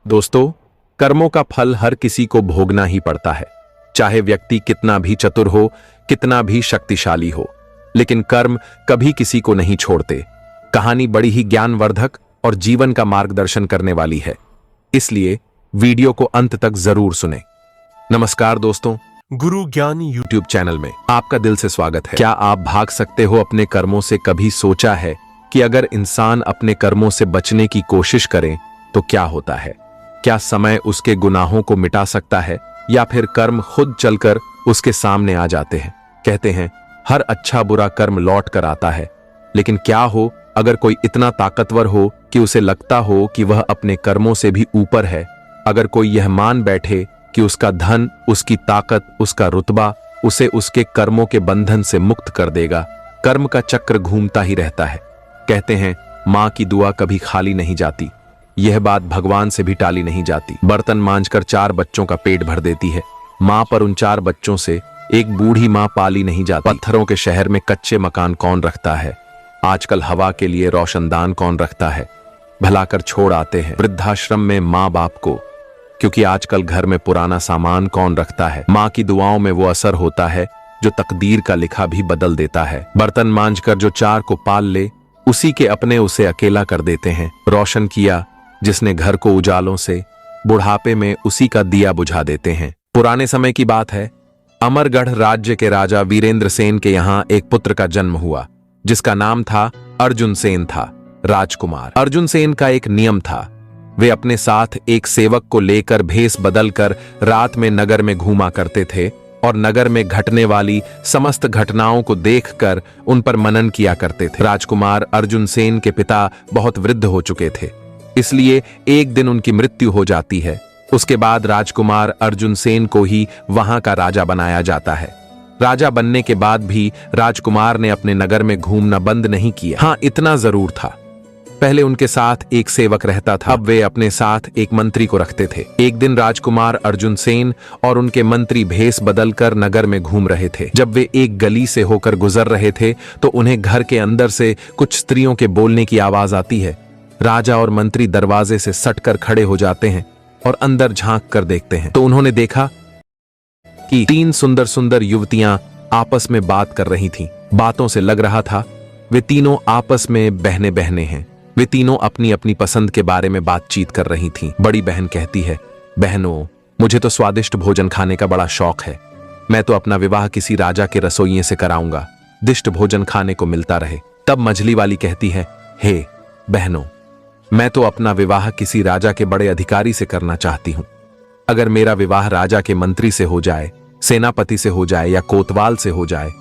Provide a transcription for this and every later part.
दोस्तों, कर्मों का फल हर किसी को भोगना ही पड़ता है, चाहे व्यक्ति कितना भी चतुर हो, कितना भी शक्तिशाली हो, लेकिन कर्म कभी किसी को नहीं छोड़ते। कहानी बड़ी ही ज्ञानवर्धक और जीवन का मार्गदर्शन करने वाली है, इसलिए वीडियो को अंत तक जरूर सुने। नमस्कार दोस्तों, गुरु ज्ञान यूट्यूब चैनल में आपका दिल से स्वागत है। क्या आप भाग सकते हो अपने कर्मों से? कभी सोचा है कि अगर इंसान अपने कर्मों से बचने की कोशिश करे तो क्या होता है? क्या समय उसके गुनाहों को मिटा सकता है या फिर कर्म खुद चलकर उसके सामने आ जाते हैं? कहते हैं हर अच्छा बुरा कर्म लौट कर आता है, लेकिन क्या हो अगर कोई इतना ताकतवर हो कि उसे लगता हो कि वह अपने कर्मों से भी ऊपर है? अगर कोई यह मान बैठे कि उसका धन, उसकी ताकत, उसका रुतबा उसे उसके कर्मों के बंधन से मुक्त कर देगा। कर्म का चक्र घूमता ही रहता है। कहते हैं मां की दुआ कभी खाली नहीं जाती। यह बात भगवान से भी टाली नहीं जाती। बर्तन मांजकर 4 बच्चों का पेट भर देती है मां, पर उन 4 बच्चों से एक बूढ़ी मां पाली नहीं जाती। पत्थरों के शहर में कच्चे मकान कौन रखता है? आजकल हवा के लिए रोशनदान कौन रखता है? भलाकर छोड़ आते हैं वृद्धाश्रम में माँ बाप को, क्योंकि आजकल घर में पुराना सामान कौन रखता है? माँ की दुआओं में वो असर होता है जो तकदीर का लिखा भी बदल देता है। बर्तन मांजकर जो 4 को पाल ले, उसी के अपने उसे अकेला कर देते हैं। रोशन किया जिसने घर को उजालों से, बुढ़ापे में उसी का दिया बुझा देते हैं। पुराने समय की बात है, अमरगढ़ राज्य के राजा वीरेंद्र सेन के यहाँ एक पुत्र का जन्म हुआ, जिसका नाम था अर्जुन सेन था, राजकुमार। अर्जुन सेन का एक नियम था, वे अपने साथ एक सेवक को लेकर भेष बदलकर रात में नगर में घूमा करते थे और नगर में घटने वाली समस्त घटनाओं को देखकर उन पर मनन किया करते थे। राजकुमार अर्जुन सेन के पिता बहुत वृद्ध हो चुके थे, इसलिए एक दिन उनकी मृत्यु हो जाती है। उसके बाद राजकुमार अर्जुन सेन को ही वहां का राजा बनाया जाता है। राजा बनने के बाद भी राजकुमार ने अपने नगर में घूमना बंद नहीं किया। हाँ, इतना जरूर था, पहले उनके साथ एक सेवक रहता था, अब वे अपने साथ एक मंत्री को रखते थे। एक दिन राजकुमार अर्जुन सेन और उनके मंत्री भेष बदलकर नगर में घूम रहे थे। जब वे एक गली से होकर गुजर रहे थे तो उन्हें घर के अंदर से कुछ स्त्रियों के बोलने की आवाज आती है। राजा और मंत्री दरवाजे से सटकर खड़े हो जाते हैं और अंदर झांक कर देखते हैं तो उन्होंने देखा कि 3 सुंदर सुंदर युवतियां आपस में बात कर रही थीं। बातों से लग रहा था वे तीनों आपस में बहने बहने हैं। वे तीनों अपनी अपनी पसंद के बारे में बातचीत कर रही थीं। बड़ी बहन कहती है, बहनों, मुझे तो स्वादिष्ट भोजन खाने का बड़ा शौक है। मैं तो अपना विवाह किसी राजा के रसोइये से कराऊंगा, दिष्ट भोजन खाने को मिलता रहे। तब मझली वाली कहती है, हे बहनों, मैं तो अपना विवाह किसी राजा के बड़े अधिकारी से करना चाहती हूं। अगर मेरा विवाह राजा के मंत्री से हो जाए, सेनापति से हो जाए या कोतवाल से हो जाए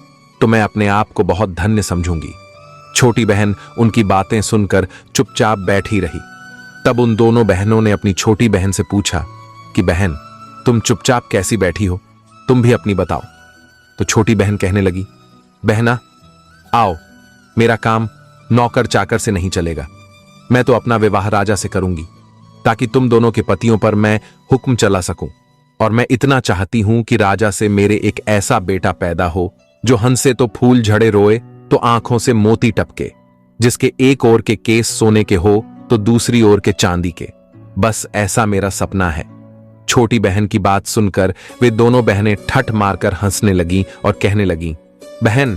तो मैं अपने आप को बहुत धन्य समझूंगी। छोटी बहन उनकी बातें सुनकर चुपचाप बैठी रही। तब उन दोनों बहनों ने अपनी छोटी बहन से पूछा कि बहन, तुम चुपचाप कैसी बैठी हो? तुम भी अपनी बताओ। तो छोटी बहन कहने लगी, बहना, आओ, मेरा काम नौकर चाकर से नहीं चलेगा। मैं तो अपना विवाह राजा से करूंगी, ताकि तुम दोनों के पतियों पर मैं हुक्म चला सकूं। और मैं इतना चाहती हूं कि राजा से मेरे एक ऐसा बेटा पैदा हो जो हंसे तो फूल झड़े, रोए तो आंखों से मोती टपके, जिसके एक ओर के केस सोने के हो तो दूसरी ओर के चांदी के। बस ऐसा मेरा सपना है। छोटी बहन की बात सुनकर वे दोनों बहनें ठठ मारकर हंसने लगीं और कहने लगीं, बहन,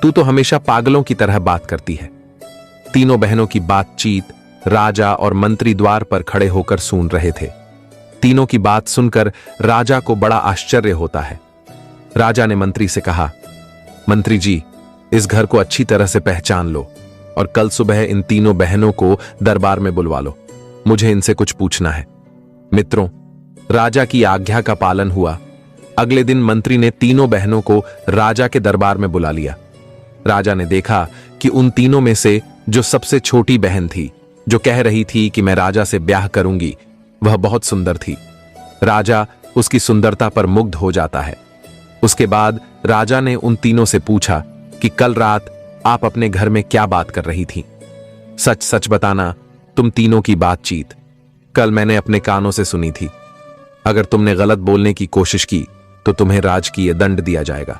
तू तो हमेशा पागलों की तरह बात करती है। तीनों बहनों की बातचीत राजा और मंत्री द्वार पर खड़े होकर सुन रहे थे। तीनों की बात सुनकर राजा को बड़ा आश्चर्य होता है। राजा ने मंत्री से कहा, मंत्री जी, इस घर को अच्छी तरह से पहचान लो और कल सुबह इन तीनों बहनों को दरबार में बुलवा लो। मुझे इनसे कुछ पूछना है। मित्रों, राजा की आज्ञा का पालन हुआ। अगले दिन मंत्री ने तीनों बहनों को राजा के दरबार में बुला लिया। राजा ने देखा कि उन तीनों में से जो सबसे छोटी बहन थी, जो कह रही थी कि मैं राजा से ब्याह करूंगी, वह बहुत सुंदर थी। राजा उसकी सुंदरता पर मुग्ध हो जाता है। उसके बाद राजा ने उन तीनों से पूछा कि कल रात आप अपने घर में क्या बात कर रही थी? सच सच बताना, तुम तीनों की बातचीत कल मैंने अपने कानों से सुनी थी। अगर तुमने गलत बोलने की कोशिश की तो तुम्हें राजकीय दंड दिया जाएगा।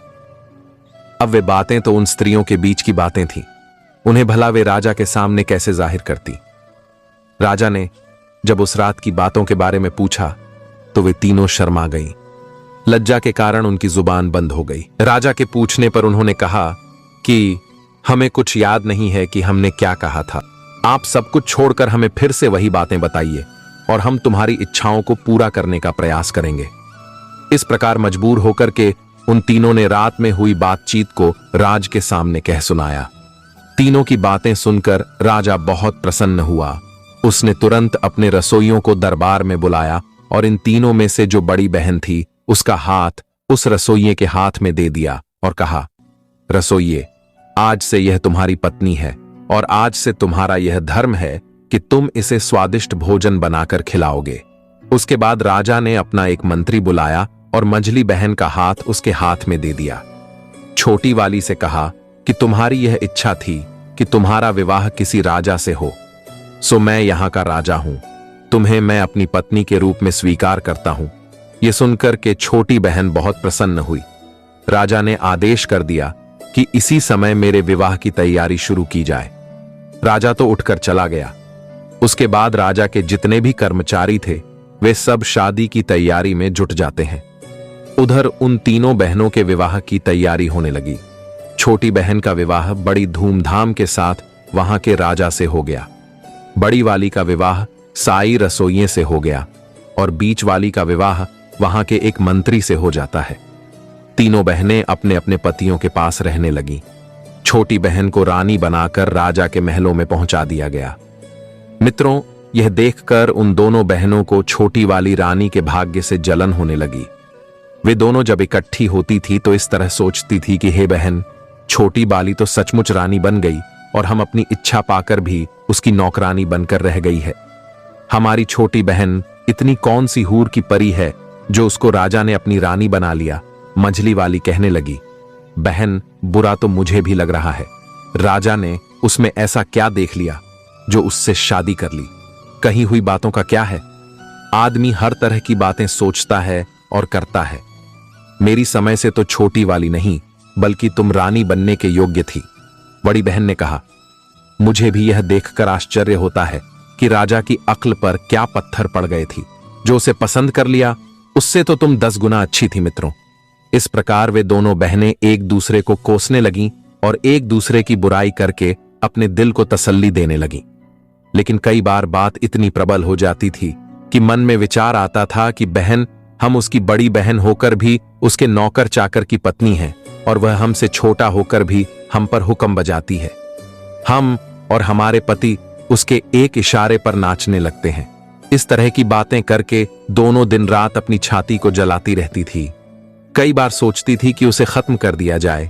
अब वे बातें तो उन स्त्रियों के बीच की बातें थीं, उन्हें भला वे राजा के सामने कैसे जाहिर करती? राजा ने जब उस रात की बातों के बारे में पूछा तो वे तीनों शर्मा गईं। लज्जा के कारण उनकी जुबान बंद हो गई। राजा के पूछने पर उन्होंने कहा कि हमें कुछ याद नहीं है कि हमने क्या कहा था। आप सब कुछ छोड़कर हमें फिर से वही बातें बताइए और हम तुम्हारी इच्छाओं को पूरा करने का प्रयास करेंगे। इस प्रकार मजबूर होकर के उन तीनों ने रात में हुई बातचीत को राज के सामने कह सुनाया। तीनों की बातें सुनकर राजा बहुत प्रसन्न हुआ। उसने तुरंत अपने रसोइयों को दरबार में बुलाया और इन तीनों में से जो बड़ी बहन थी उसका हाथ उस रसोइये के हाथ में दे दिया और कहा, रसोइये, आज से यह तुम्हारी पत्नी है और आज से तुम्हारा यह धर्म है कि तुम इसे स्वादिष्ट भोजन बनाकर खिलाओगे। उसके बाद राजा ने अपना एक मंत्री बुलाया और मंझली बहन का हाथ उसके हाथ में दे दिया। छोटी वाली से कहा कि तुम्हारी यह इच्छा थी कि तुम्हारा विवाह किसी राजा से हो, सो मैं यहां का राजा हूं, तुम्हें मैं अपनी पत्नी के रूप में स्वीकार करता हूं। यह सुनकर के छोटी बहन बहुत प्रसन्न हुई। राजा ने आदेश कर दिया कि इसी समय मेरे विवाह की तैयारी शुरू की जाए। राजा तो उठकर चला गया। उसके बाद राजा के जितने भी कर्मचारी थे वे सब शादी की तैयारी में जुट जाते हैं। उधर उन तीनों बहनों के विवाह की तैयारी होने लगी। छोटी बहन का विवाह बड़ी धूमधाम के साथ वहां के राजा से हो गया। बड़ी वाली का विवाह साई रसोइये से हो गया और बीच वाली का विवाह वहां के एक मंत्री से हो जाता है। तीनों बहनें अपने अपने पतियों के पास रहने लगीं। छोटी बहन को रानी बनाकर राजा के महलों में पहुंचा दिया गया। मित्रों, यह देखकर उन दोनों बहनों को छोटी वाली रानी के भाग्य से जलन होने लगी। वे दोनों जब इकट्ठी होती थी तो इस तरह सोचती थी कि हे बहन, छोटी वाली तो सचमुच रानी बन गई और हम अपनी इच्छा पाकर भी उसकी नौकरानी बनकर रह गई है। हमारी छोटी बहन इतनी कौन सी हूर की परी है जो उसको राजा ने अपनी रानी बना लिया। मंझली वाली कहने लगी, बहन, बुरा तो मुझे भी लग रहा है। राजा ने उसमें ऐसा क्या देख लिया जो उससे शादी कर ली। कही हुई बातों का क्या है? आदमी हर तरह की बातें सोचता है और करता है। मेरी समय से तो छोटी वाली नहीं बल्कि तुम रानी बनने के योग्य थी। बड़ी बहन ने कहा, मुझे भी यह देखकर आश्चर्य होता है कि राजा की अक्ल पर क्या पत्थर पड़ गए थी। जो उसे पसंद कर लिया उससे तो तुम 10 गुना अच्छी थी। मित्रों, इस प्रकार वे दोनों बहनें एक दूसरे को कोसने लगीं और एक दूसरे की बुराई करके अपने दिल को तसल्ली देने लगीं। लेकिन कई बार बात इतनी प्रबल हो जाती थी कि मन में विचार आता था कि बहन, हम उसकी बड़ी बहन होकर भी उसके नौकर चाकर की पत्नी हैं और वह हमसे छोटा होकर भी हम पर हुक्म बजाती है। हम और हमारे पति उसके एक इशारे पर नाचने लगते हैं। इस तरह की बातें करके दोनों दिन रात अपनी छाती को जलाती रहती थी। कई बार सोचती थी कि उसे खत्म कर दिया जाए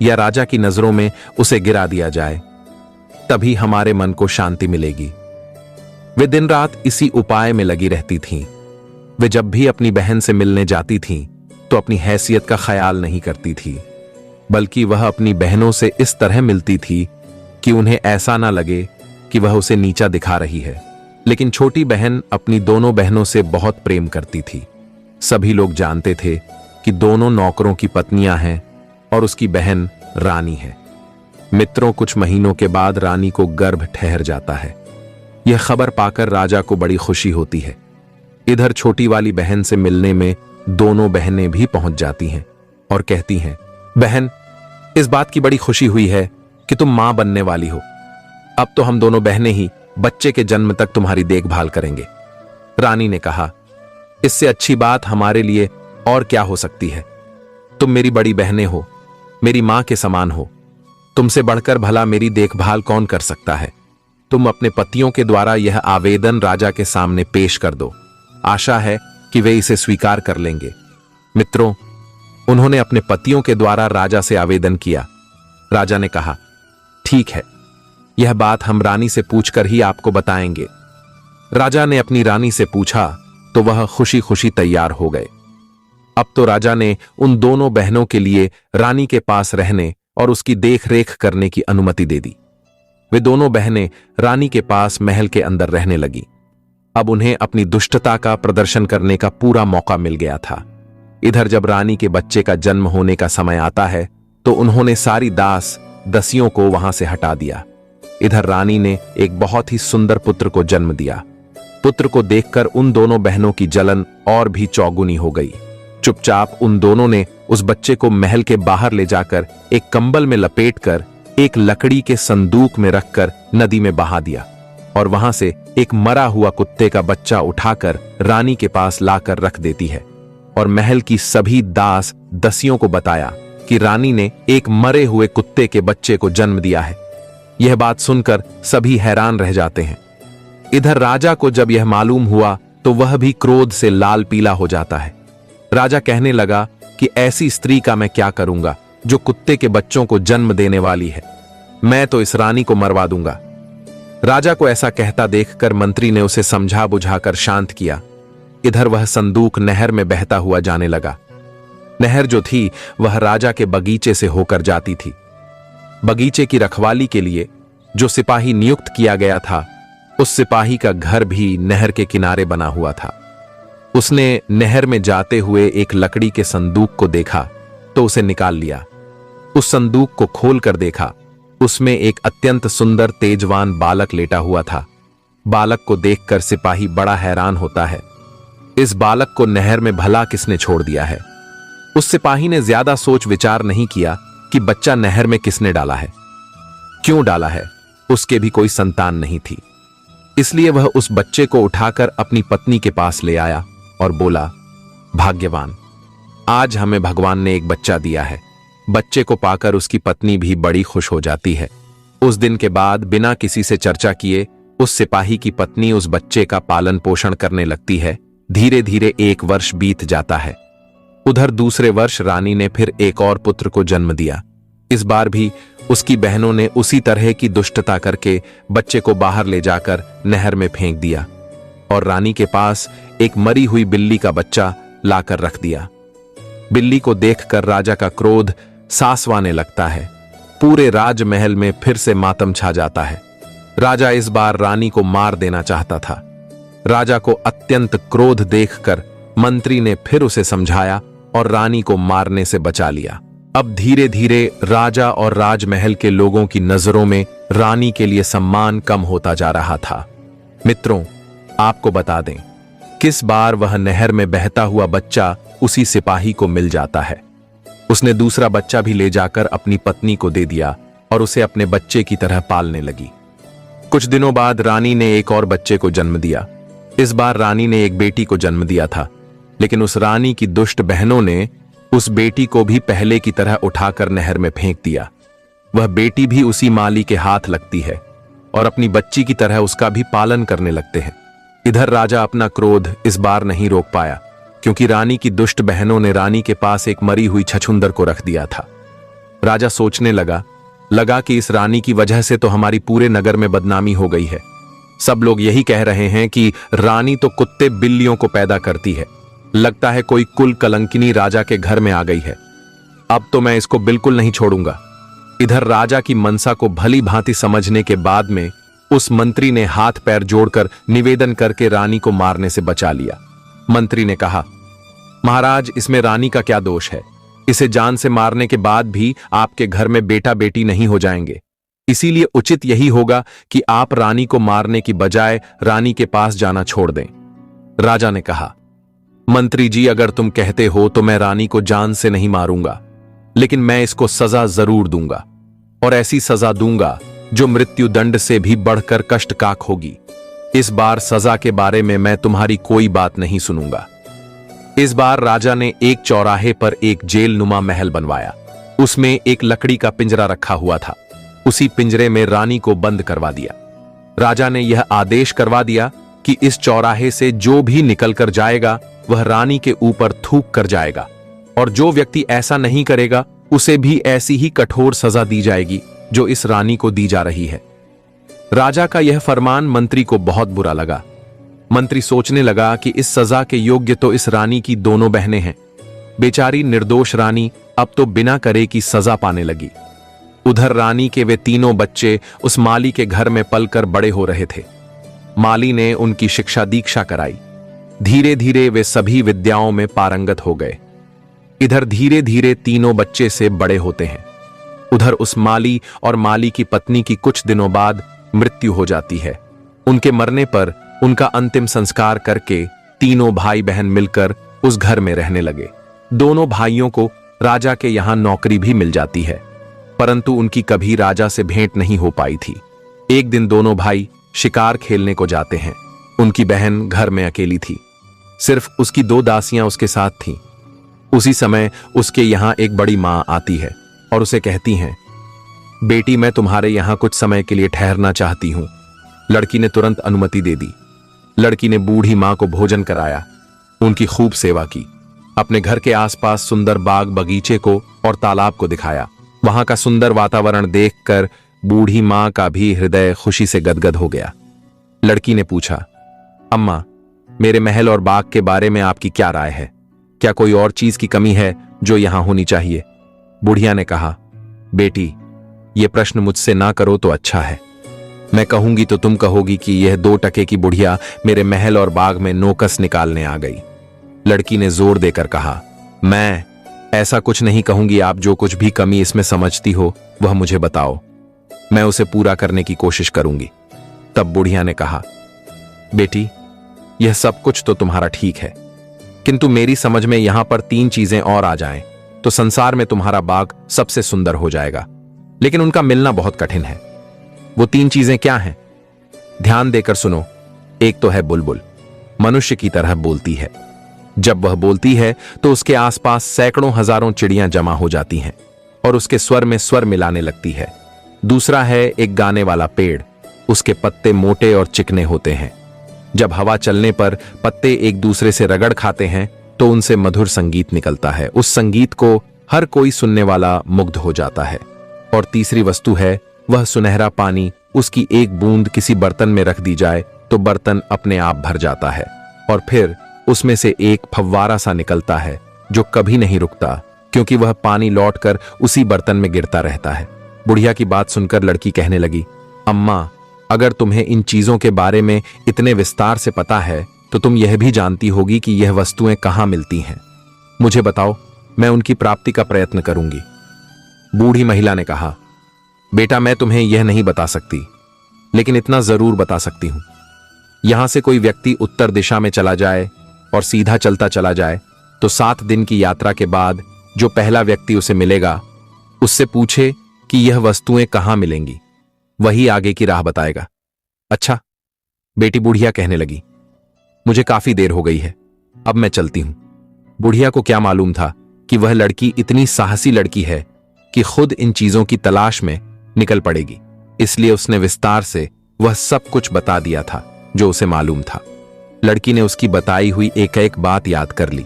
या राजा की नजरों में उसे गिरा दिया जाए, तभी हमारे मन को शांति मिलेगी। वे दिन रात इसी उपाय में लगी रहती थीं। वे जब भी अपनी बहन से मिलने जाती थीं तो अपनी हैसियत का ख्याल नहीं करती थी, बल्कि वह अपनी बहनों से इस तरह मिलती थी कि उन्हें ऐसा ना लगे कि वह उसे नीचा दिखा रही है। लेकिन छोटी बहन अपनी दोनों बहनों से बहुत प्रेम करती थी। सभी लोग जानते थे कि दोनों नौकरों की पत्नियां हैं और उसकी बहन रानी है। मित्रों, कुछ महीनों के बाद रानी को गर्भ ठहर जाता है। यह खबर पाकर राजा को बड़ी खुशी होती है। इधर छोटी वाली बहन से मिलने में दोनों बहनें भी पहुंच जाती हैं और कहती हैं, बहन, इस बात की बड़ी खुशी हुई है कि तुम मां बनने वाली हो। अब तो हम दोनों बहनें ही बच्चे के जन्म तक तुम्हारी देखभाल करेंगे। रानी ने कहा, इससे अच्छी बात हमारे लिए और क्या हो सकती है। तुम मेरी बड़ी बहनें हो, मेरी मां के समान हो। तुमसे बढ़कर भला मेरी देखभाल कौन कर सकता है। तुम अपने पतियों के द्वारा यह आवेदन राजा के सामने पेश कर दो। आशा है कि वे इसे स्वीकार कर लेंगे। मित्रों, उन्होंने अपने पतियों के द्वारा राजा से आवेदन किया। राजा ने कहा, ठीक है, यह बात हम रानी से पूछकर ही आपको बताएंगे। राजा ने अपनी रानी से पूछा तो वह खुशी खुशी तैयार हो गए। अब तो राजा ने उन दोनों बहनों के लिए रानी के पास रहने और उसकी देखरेख करने की अनुमति दे दी। वे दोनों बहनें रानी के पास महल के अंदर रहने लगी। अब उन्हें अपनी दुष्टता का प्रदर्शन करने का पूरा मौका मिल गया था। इधर जब रानी के बच्चे का जन्म होने का समय आता है तो उन्होंने सारी दास दसियों को वहां से हटा दिया। इधर रानी ने एक बहुत ही सुंदर पुत्र को जन्म दिया। पुत्र को देखकर उन दोनों बहनों की जलन और भी चौगुनी हो गई। चुपचाप उन दोनों ने उस बच्चे को महल के बाहर ले जाकर एक कंबल में लपेटकर एक लकड़ी के संदूक में रखकर नदी में बहा दिया और वहां से एक मरा हुआ कुत्ते का बच्चा उठाकर रानी के पास लाकर रख देती है और महल की सभी दास दसियों को बताया कि रानी ने एक मरे हुए कुत्ते के बच्चे को जन्म दिया है। यह बात सुनकर सभी हैरान रह जाते हैं। इधर राजा को जब यह मालूम हुआ तो वह भी क्रोध से लाल पीला हो जाता है। राजा कहने लगा कि ऐसी स्त्री का मैं क्या करूंगा जो कुत्ते के बच्चों को जन्म देने वाली है। मैं तो इस रानी को मरवा दूंगा। राजा को ऐसा कहता देखकर मंत्री ने उसे समझा बुझाकर शांत किया। इधर वह संदूक नहर में बहता हुआ जाने लगा। नहर जो थी वह राजा के बगीचे से होकर जाती थी। बगीचे की रखवाली के लिए जो सिपाही नियुक्त किया गया था, उस सिपाही का घर भी नहर के किनारे बना हुआ था। उसने नहर में जाते हुए एक लकड़ी के संदूक को देखा तो उसे निकाल लिया। उस संदूक को खोलकर देखा, उसमें एक अत्यंत सुंदर तेजवान बालक लेटा हुआ था। बालक को देखकर सिपाही बड़ा हैरान होता है। इस बालक को नहर में भला किसने छोड़ दिया है? उस सिपाही ने ज्यादा सोच विचार नहीं किया कि बच्चा नहर में किसने डाला है, क्यों डाला है। उसके भी कोई संतान नहीं थी, इसलिए वह उस बच्चे को उठाकर अपनी पत्नी के पास ले आया और बोला, भाग्यवान, आज हमें भगवान ने एक बच्चा दिया है। बच्चे को पाकर उसकी पत्नी भी बड़ी खुश हो जाती है। उस दिन के बाद बिना किसी से चर्चा किए उस सिपाही की पत्नी उस बच्चे का पालन पोषण करने लगती है। धीरे धीरे 1 वर्ष बीत जाता है। उधर दूसरे वर्ष रानी ने फिर एक और पुत्र को जन्म दिया। इस बार भी उसकी बहनों ने उसी तरह की दुष्टता करके बच्चे को बाहर ले जाकर नहर में फेंक दिया और रानी के पास एक मरी हुई बिल्ली का बच्चा लाकर रख दिया। बिल्ली को देखकर राजा का क्रोध सासवाने लगता है। पूरे राजमहल में फिर से मातम छा जाता है। राजा इस बार रानी को मार देना चाहता था। राजा को अत्यंत क्रोध देखकर मंत्री ने फिर उसे समझाया और रानी को मारने से बचा लिया। अब धीरे धीरे राजा और राजमहल के लोगों की नजरों में रानी के लिए सम्मान कम होता जा रहा था। मित्रों, आपको बता दें, किस बार वह नहर में बहता हुआ बच्चा उसी सिपाही को मिल जाता है। उसने दूसरा बच्चा भी ले जाकर अपनी पत्नी को दे दिया और उसे अपने बच्चे की तरह पालने लगी। कुछ दिनों बाद रानी ने एक और बच्चे को जन्म दिया। इस बार रानी ने एक बेटी को जन्म दिया था, लेकिन उस रानी की दुष्ट बहनों ने उस बेटी को भी पहले की तरह उठाकर नहर में फेंक दिया। वह बेटी भी उसी माली के हाथ लगती है और अपनी बच्ची की तरह उसका भी पालन करने लगते हैं। इधर राजा अपना क्रोध इस बार नहीं रोक पाया, क्योंकि रानी की दुष्ट बहनों ने रानी के पास एक मरी हुई छछूंदर को रख दिया था। राजा सोचने लगा कि इस रानी की वजह से तो हमारी पूरे नगर में बदनामी हो गई है। सब लोग यही कह रहे हैं कि रानी तो कुत्ते बिल्लियों को पैदा करती है। लगता है कोई कुल कलंकिनी राजा के घर में आ गई है। अब तो मैं इसको बिल्कुल नहीं छोड़ूंगा। इधर राजा की मनसा को भली भांति समझने के बाद में उस मंत्री ने हाथ पैर जोड़कर निवेदन करके रानी को मारने से बचा लिया। मंत्री ने कहा, महाराज, इसमें रानी का क्या दोष है? इसे जान से मारने के बाद भी आपके घर में बेटा बेटी नहीं हो जाएंगे। इसीलिए उचित यही होगा कि आप रानी को मारने की बजाय रानी के पास जाना छोड़ दें। राजा ने कहा, मंत्री जी, अगर तुम कहते हो तो मैं रानी को जान से नहीं मारूंगा, लेकिन मैं इसको सजा जरूर दूंगा और ऐसी सजा दूंगा जो मृत्यु दंड से भी बढ़कर कष्टकाक होगी। इस बार सजा के बारे में मैं तुम्हारी कोई बात नहीं सुनूंगा। इस बार राजा ने एक चौराहे पर एक जेल नुमा महल बनवाया। उसमें एक लकड़ी का पिंजरा रखा हुआ था। उसी पिंजरे में रानी को बंद करवा दिया। राजा ने यह आदेश करवा दिया कि इस चौराहे से जो भी निकल कर जाएगा वह रानी के ऊपर थूक कर जाएगा, और जो व्यक्ति ऐसा नहीं करेगा उसे भी ऐसी ही कठोर सजा दी जाएगी जो इस रानी को दी जा रही है। राजा का यह फरमान मंत्री को बहुत बुरा लगा। मंत्री सोचने लगा कि इस सजा के योग्य तो इस रानी की दोनों बहनें हैं। बेचारी निर्दोष रानी अब तो बिना करे की सजा पाने लगी। उधर रानी के वे तीनों बच्चे उस माली के घर में पलकर बड़े हो रहे थे। माली ने उनकी शिक्षा दीक्षा कराई। धीरे धीरे वे सभी विद्याओं में पारंगत हो गए। इधर धीरे धीरे तीनों बच्चे से बड़े होते हैं। उधर उस माली और माली की पत्नी की कुछ दिनों बाद मृत्यु हो जाती है। उनके मरने पर उनका अंतिम संस्कार करके तीनों भाई बहन मिलकर उस घर में रहने लगे। दोनों भाइयों को राजा के यहां नौकरी भी मिल जाती है, परंतु उनकी कभी राजा से भेंट नहीं हो पाई थी। एक दिन दोनों भाई शिकार खेलने को जाते हैं। उनकी बहन घर में अकेली थी, सिर्फ उसकी 2 दासियां उसके साथ थीं। उसी समय उसके यहां एक बड़ी मां आती है और उसे कहती हैं, बेटी मैं तुम्हारे यहां कुछ समय के लिए ठहरना चाहती हूं। लड़की ने तुरंत अनुमति दे दी। लड़की ने बूढ़ी मां को भोजन कराया, उनकी खूब सेवा की, अपने घर के आसपास सुंदर बाग बगीचे को और तालाब को दिखाया। वहां का सुंदर वातावरण देखकर बूढ़ी मां का भी हृदय खुशी से गदगद हो गया। लड़की ने पूछा, अम्मा, मेरे महल और बाग के बारे में आपकी क्या राय है? क्या कोई और चीज की कमी है जो यहां होनी चाहिए? बुढ़िया ने कहा, बेटी, यह प्रश्न मुझसे ना करो तो अच्छा है। मैं कहूंगी तो तुम कहोगी कि यह 2 टके की बुढ़िया मेरे महल और बाग में नोकस निकालने आ गई। लड़की ने जोर देकर कहा, मैं ऐसा कुछ नहीं कहूंगी। आप जो कुछ भी कमी इसमें समझती हो वह मुझे बताओ, मैं उसे पूरा करने की कोशिश करूंगी। तब बुढ़िया ने कहा, बेटी, यह सब कुछ तो तुम्हारा ठीक है, किंतु मेरी समझ में यहां पर 3 चीजें और आ जाएं तो संसार में तुम्हारा बाग सबसे सुंदर हो जाएगा, लेकिन उनका मिलना बहुत कठिन है। वो 3 चीजें क्या हैं? ध्यान देकर सुनो। एक तो है बुलबुल, मनुष्य की तरह बोलती है। जब वह बोलती है तो उसके आसपास सैकड़ों हजारों चिड़ियां जमा हो जाती हैं और उसके स्वर में स्वर मिलाने लगती है। दूसरा है एक गाने वाला पेड़, उसके पत्ते मोटे और चिकने होते हैं। जब हवा चलने पर पत्ते एक दूसरे से रगड़ खाते हैं तो उनसे मधुर संगीत निकलता है। उस संगीत को हर कोई सुनने वाला मुग्ध हो जाता है। और तीसरी वस्तु है वह सुनहरा पानी। उसकी एक बूंद किसी बर्तन में रख दी जाए तो बर्तन अपने आप भर जाता है और फिर उसमें से एक फव्वारा सा निकलता है जो कभी नहीं रुकता, क्योंकि वह पानी लौटकर उसी बर्तन में गिरता रहता है। बुढ़िया की बात सुनकर लड़की कहने लगी, अम्मा, अगर तुम्हें इन चीजों के बारे में इतने विस्तार से पता है तो तुम यह भी जानती होगी कि यह वस्तुएं कहाँ मिलती हैं। मुझे बताओ, मैं उनकी प्राप्ति का प्रयत्न करूंगी। बूढ़ी महिला ने कहा, बेटा, मैं तुम्हें यह नहीं बता सकती, लेकिन इतना जरूर बता सकती हूं। यहां से कोई व्यक्ति उत्तर दिशा में चला जाए और सीधा चलता चला जाए तो 7 दिन की यात्रा के बाद जो पहला व्यक्ति उसे मिलेगा उससे पूछे कि यह वस्तुएं कहां मिलेंगी, वही आगे की राह बताएगा। अच्छा, बेटी बुढ़िया कहने लगी, मुझे काफी देर हो गई है, अब मैं चलती हूं। बुढ़िया को क्या मालूम था कि वह लड़की इतनी साहसी लड़की है कि खुद इन चीजों की तलाश में निकल पड़ेगी, इसलिए उसने विस्तार से वह सब कुछ बता दिया था जो उसे मालूम था। लड़की ने उसकी बताई हुई एक एक बात याद कर ली।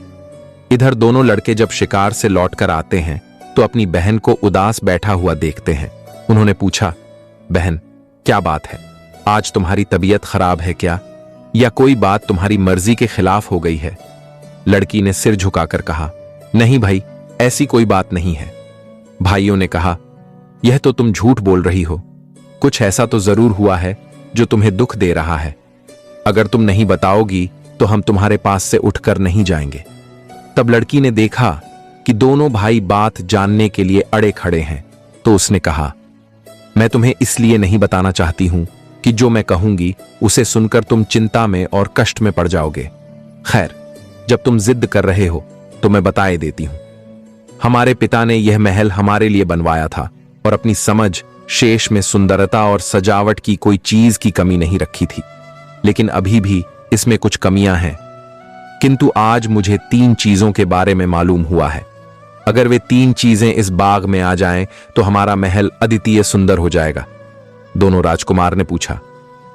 इधर दोनों लड़के जब शिकार से लौटकर आते हैं तो अपनी बहन को उदास बैठा हुआ देखते हैं। उन्होंने पूछा, बहन, क्या बात है? आज तुम्हारी तबीयत खराब है क्या, या कोई बात तुम्हारी मर्जी के खिलाफ हो गई है? लड़की ने सिर झुकाकर कहा, नहीं भाई, ऐसी कोई बात नहीं है। भाइयों ने कहा, यह तो तुम झूठ बोल रही हो, कुछ ऐसा तो जरूर हुआ है जो तुम्हें दुख दे रहा है। अगर तुम नहीं बताओगी तो हम तुम्हारे पास से उठकर नहीं जाएंगे। तब लड़की ने देखा कि दोनों भाई बात जानने के लिए अड़े खड़े हैं, तो उसने कहा, मैं तुम्हें इसलिए नहीं बताना चाहती हूं कि जो मैं कहूंगी उसे सुनकर तुम चिंता में और कष्ट में पड़ जाओगे। खैर, जब तुम जिद कर रहे हो तो मैं बताए देती हूं। हमारे पिता ने यह महल हमारे लिए बनवाया था और अपनी समझ शेष में सुंदरता और सजावट की कोई चीज की कमी नहीं रखी थी, लेकिन अभी भी इसमें कुछ कमियां हैं। किंतु आज मुझे 3 चीजों के बारे में मालूम हुआ है। अगर वे 3 चीजें इस बाग में आ जाएं तो हमारा महल अद्वितीय सुंदर हो जाएगा। दोनों राजकुमार ने पूछा,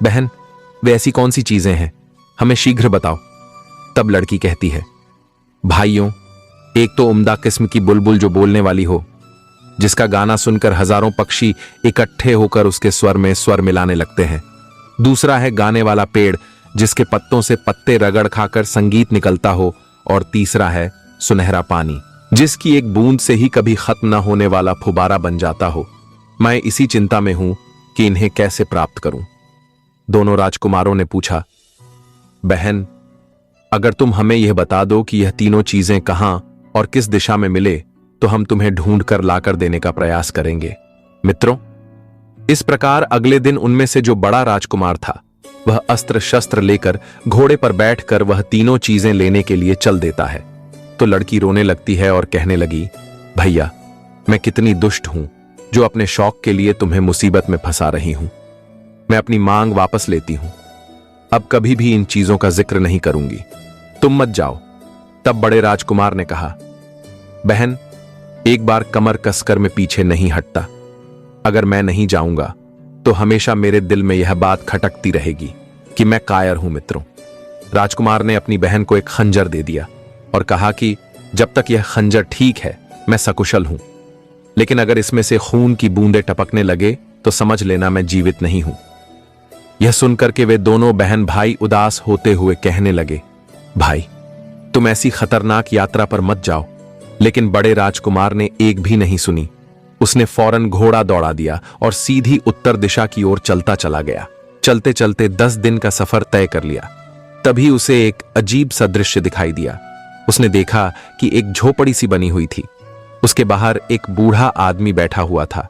बहन, वे ऐसी कौन सी चीजें हैं, हमें शीघ्र बताओ। तब लड़की कहती है, भाइयों, एक तो उम्दा किस्म की बुलबुल जो बोलने वाली हो, जिसका गाना सुनकर हजारों पक्षी इकट्ठे होकर उसके स्वर में स्वर मिलाने लगते हैं। दूसरा है गाने वाला पेड़, जिसके पत्तों से पत्ते रगड़ खाकर संगीत निकलता हो। और तीसरा है सुनहरा पानी, जिसकी एक बूंद से ही कभी खत्म न होने वाला फुबारा बन जाता हो। मैं इसी चिंता में हूं कि इन्हें कैसे प्राप्त करूं। दोनों राजकुमारों ने पूछा, बहन, अगर तुम हमें यह बता दो कि यह तीनों चीजें कहां और किस दिशा में मिले तो हम तुम्हें ढूंढ कर लाकर देने का प्रयास करेंगे। मित्रों, इस प्रकार अगले दिन उनमें से जो बड़ा राजकुमार था वह अस्त्र शस्त्र लेकर घोड़े पर बैठकर वह तीनों चीजें लेने के लिए चल देता है। तो लड़की रोने लगती है और कहने लगी, भैया, मैं कितनी दुष्ट हूं जो अपने शौक के लिए तुम्हें मुसीबत में फंसा रही हूं। मैं अपनी मांग वापस लेती हूं। अब कभी भी इन चीजों का जिक्र नहीं करूंगी। तुम मत जाओ। तब बड़े राजकुमार ने कहा, बहन, एक बार कमर कसकर मैं पीछे नहीं हटता। अगर मैं नहीं जाऊंगा तो हमेशा मेरे दिल में यह बात खटकती रहेगी कि मैं कायर हूं। मित्रों, राजकुमार ने अपनी बहन को एक खंजर दे दिया और कहा कि जब तक यह खंजर ठीक है मैं सकुशल हूं, लेकिन अगर इसमें से खून की बूंदें टपकने लगे तो समझ लेना मैं जीवित नहीं हूं। यह सुनकर के वे दोनों बहन भाई उदास होते हुए कहने लगे, भाई, तुम ऐसी खतरनाक यात्रा पर मत जाओ। लेकिन बड़े राजकुमार ने एक भी नहीं सुनी। उसने फौरन घोड़ा दौड़ा दिया और सीधी उत्तर दिशा की ओर चलता चला गया। चलते चलते 10 दिन का सफर तय कर लिया। तभी उसे एक अजीब सा दृश्य दिखाई दिया। उसने देखा कि एक झोपड़ी सी बनी हुई थी। उसके बाहर एक बूढ़ा आदमी बैठा हुआ था।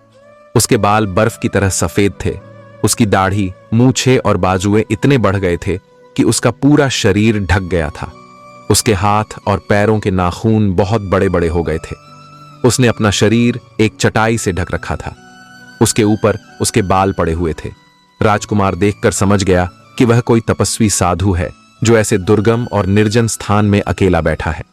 उसके बाल बर्फ की तरह सफेद थे। उसकी दाढ़ी, मूछें और बाजुएं इतने बढ़ गए थे कि उसका पूरा शरीर ढक गया था। उसके हाथ और पैरों के नाखून बहुत बड़े बड़े हो गए थे। उसने अपना शरीर एक चटाई से ढक रखा था। उसके ऊपर उसके बाल पड़े हुए थे। राजकुमार देखकर समझ गया कि वह कोई तपस्वी साधु है जो ऐसे दुर्गम और निर्जन स्थान में अकेला बैठा है।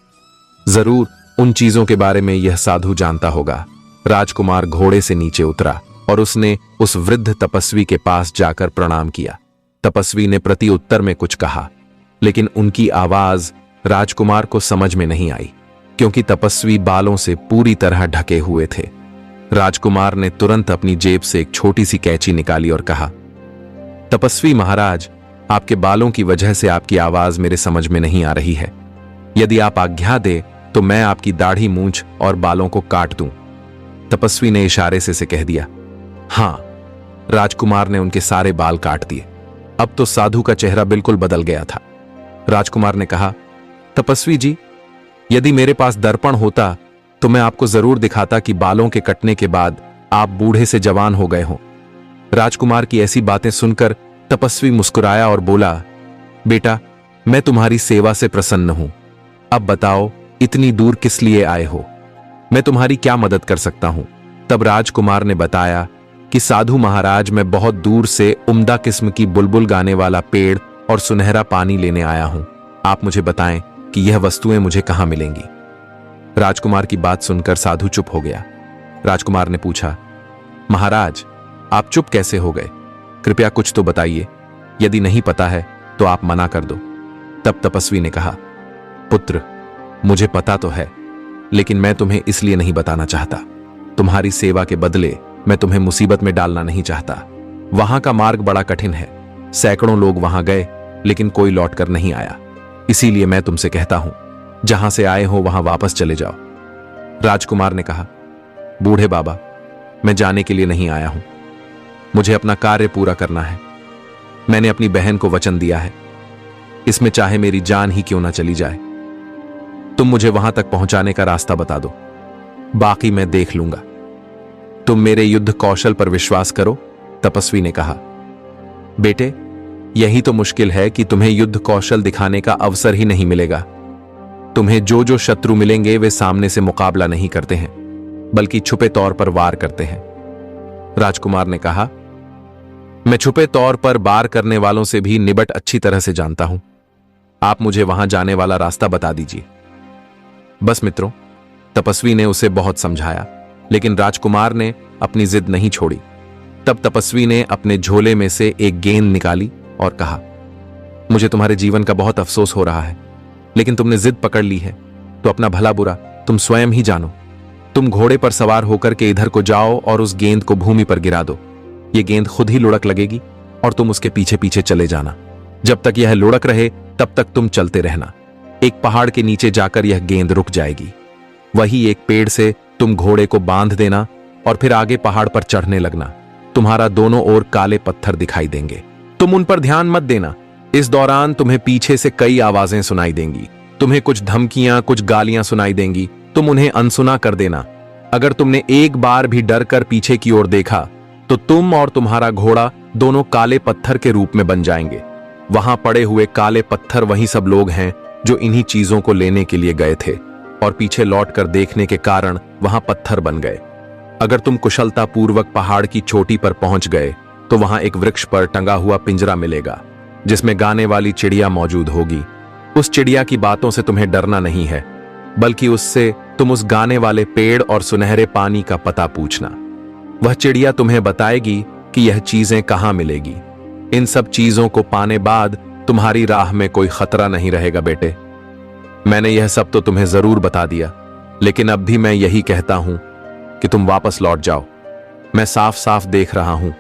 जरूर उन चीजों के बारे में यह साधु जानता होगा। राजकुमार घोड़े से नीचे उतरा और उसने उस वृद्ध तपस्वी के पास जाकर प्रणाम किया। तपस्वी ने प्रति उत्तर में कुछ कहा, लेकिन उनकी आवाज राजकुमार को समझ में नहीं आई, क्योंकि तपस्वी बालों से पूरी तरह ढके हुए थे। राजकुमार ने तुरंत अपनी जेब से एक छोटी सी कैंची निकाली और कहा, तपस्वी महाराज, आपके बालों की वजह से आपकी आवाज मेरे समझ में नहीं आ रही है। यदि आप आज्ञा दे तो मैं आपकी दाढ़ी, मूंछ और बालों को काट दूं। तपस्वी ने इशारे से कह दिया। हां, राजकुमार ने उनके सारे बाल काट दिए। अब तो साधु का चेहरा बिल्कुल बदल गया था। राजकुमार ने कहा, तपस्वी जी, यदि मेरे पास दर्पण होता तो मैं आपको जरूर दिखाता कि बालों के कटने के बाद आप बूढ़े से जवान हो गए हो। राजकुमार की ऐसी बातें सुनकर तपस्वी मुस्कुराया और बोला, बेटा, मैं तुम्हारी सेवा से प्रसन्न हूं। अब बताओ, इतनी दूर किस लिए आए हो? मैं तुम्हारी क्या मदद कर सकता हूं? तब राजकुमार ने बताया कि साधु महाराज, मैं बहुत दूर से उम्दा किस्म की बुलबुल गाने वाला पेड़ और सुनहरा पानी लेने आया हूं। आप मुझे बताएं कि यह वस्तुएं मुझे कहां मिलेंगी। राजकुमार की बात सुनकर साधु चुप हो गया। राजकुमार ने पूछा, महाराज, आप चुप कैसे हो गए? कृपया कुछ तो बताइए। यदि नहीं पता है तो आप मना कर दो। तब तपस्वी ने कहा, पुत्र, मुझे पता तो है, लेकिन मैं तुम्हें इसलिए नहीं बताना चाहता। तुम्हारी सेवा के बदले मैं तुम्हें मुसीबत में डालना नहीं चाहता। वहां का मार्ग बड़ा कठिन है। सैकड़ों लोग वहां गए, लेकिन कोई लौटकर नहीं आया। इसीलिए मैं तुमसे कहता हूं, जहां से आए हो वहां वापस चले जाओ। राजकुमार ने कहा, बूढ़े बाबा, मैं जाने के लिए नहीं आया हूं। मुझे अपना कार्य पूरा करना है। मैंने अपनी बहन को वचन दिया है। इसमें चाहे मेरी जान ही क्यों ना चली जाए। तुम मुझे वहां तक पहुंचाने का रास्ता बता दो, बाकी मैं देख लूंगा। तुम मेरे युद्ध कौशल पर विश्वास करो। तपस्वी ने कहा, बेटे, यही तो मुश्किल है कि तुम्हें युद्ध कौशल दिखाने का अवसर ही नहीं मिलेगा। तुम्हें जो जो शत्रु मिलेंगे वे सामने से मुकाबला नहीं करते हैं, बल्कि छुपे तौर पर वार करते हैं। राजकुमार ने कहा, मैं छुपे तौर पर वार करने वालों से भी निबट अच्छी तरह से जानता हूं। आप मुझे वहां जाने वाला रास्ता बता दीजिए। बस मित्रों, तपस्वी ने उसे बहुत समझाया, लेकिन राजकुमार ने अपनी जिद नहीं छोड़ी। तब तपस्वी ने अपने झोले में से एक गेंद निकाली और कहा, मुझे तुम्हारे जीवन का बहुत अफसोस हो रहा है, लेकिन तुमने जिद पकड़ ली है तो अपना भला बुरा तुम स्वयं ही जानो। तुम घोड़े पर सवार होकर के इधर को जाओ और उस गेंद को भूमि पर गिरा दो। ये गेंद खुद ही लुढ़क लगेगी और तुम उसके पीछे पीछे चले जाना। जब तक यह लुढ़क रहे तब तक तुम चलते रहना। एक पहाड़ के नीचे जाकर यह गेंद रुक जाएगी। वही एक पेड़ से तुम घोड़े को बांध देना और फिर आगे पहाड़ पर चढ़ने लगना। तुम्हारा दोनों ओर काले पत्थर दिखाई देंगे। तुम उन पर ध्यान मत देना। इस दौरान तुम्हें पीछे से कई आवाजें सुनाई देंगी। तुम्हें कुछ धमकियां, कुछ गालियां सुनाई देंगी। तुम उन्हें अनसुना कर देना। अगर तुमने एक बार भी डर कर पीछे की ओर देखा तो तुम और तुम्हारा घोड़ा दोनों काले पत्थर के रूप में बन जाएंगे। वहां पड़े हुए काले पत्थर वही सब लोग हैं जो इन्हीं चीजों को लेने के लिए गए थे और पीछे लौटकर देखने के कारण वहां पत्थर बन गए। अगर तुम कुशलतापूर्वक पहाड़ की चोटी पर पहुंच गए तो वहां एक वृक्ष पर टंगा हुआ पिंजरा मिलेगा जिसमें गाने वाली चिड़िया मौजूद होगी। उस चिड़िया की बातों से तुम्हें डरना नहीं है, बल्कि उससे तुम उस गाने वाले पेड़ और सुनहरे पानी का पता पूछना। वह चिड़िया तुम्हें बताएगी कि यह चीजें कहां मिलेगी। इन सब चीजों को पाने बाद तुम्हारी राह में कोई खतरा नहीं रहेगा बेटे। मैंने यह सब तो तुम्हें जरूर बता दिया, लेकिन अब भी मैं यही कहता हूं कि तुम वापस लौट जाओ। मैं साफ साफ देख रहा हूं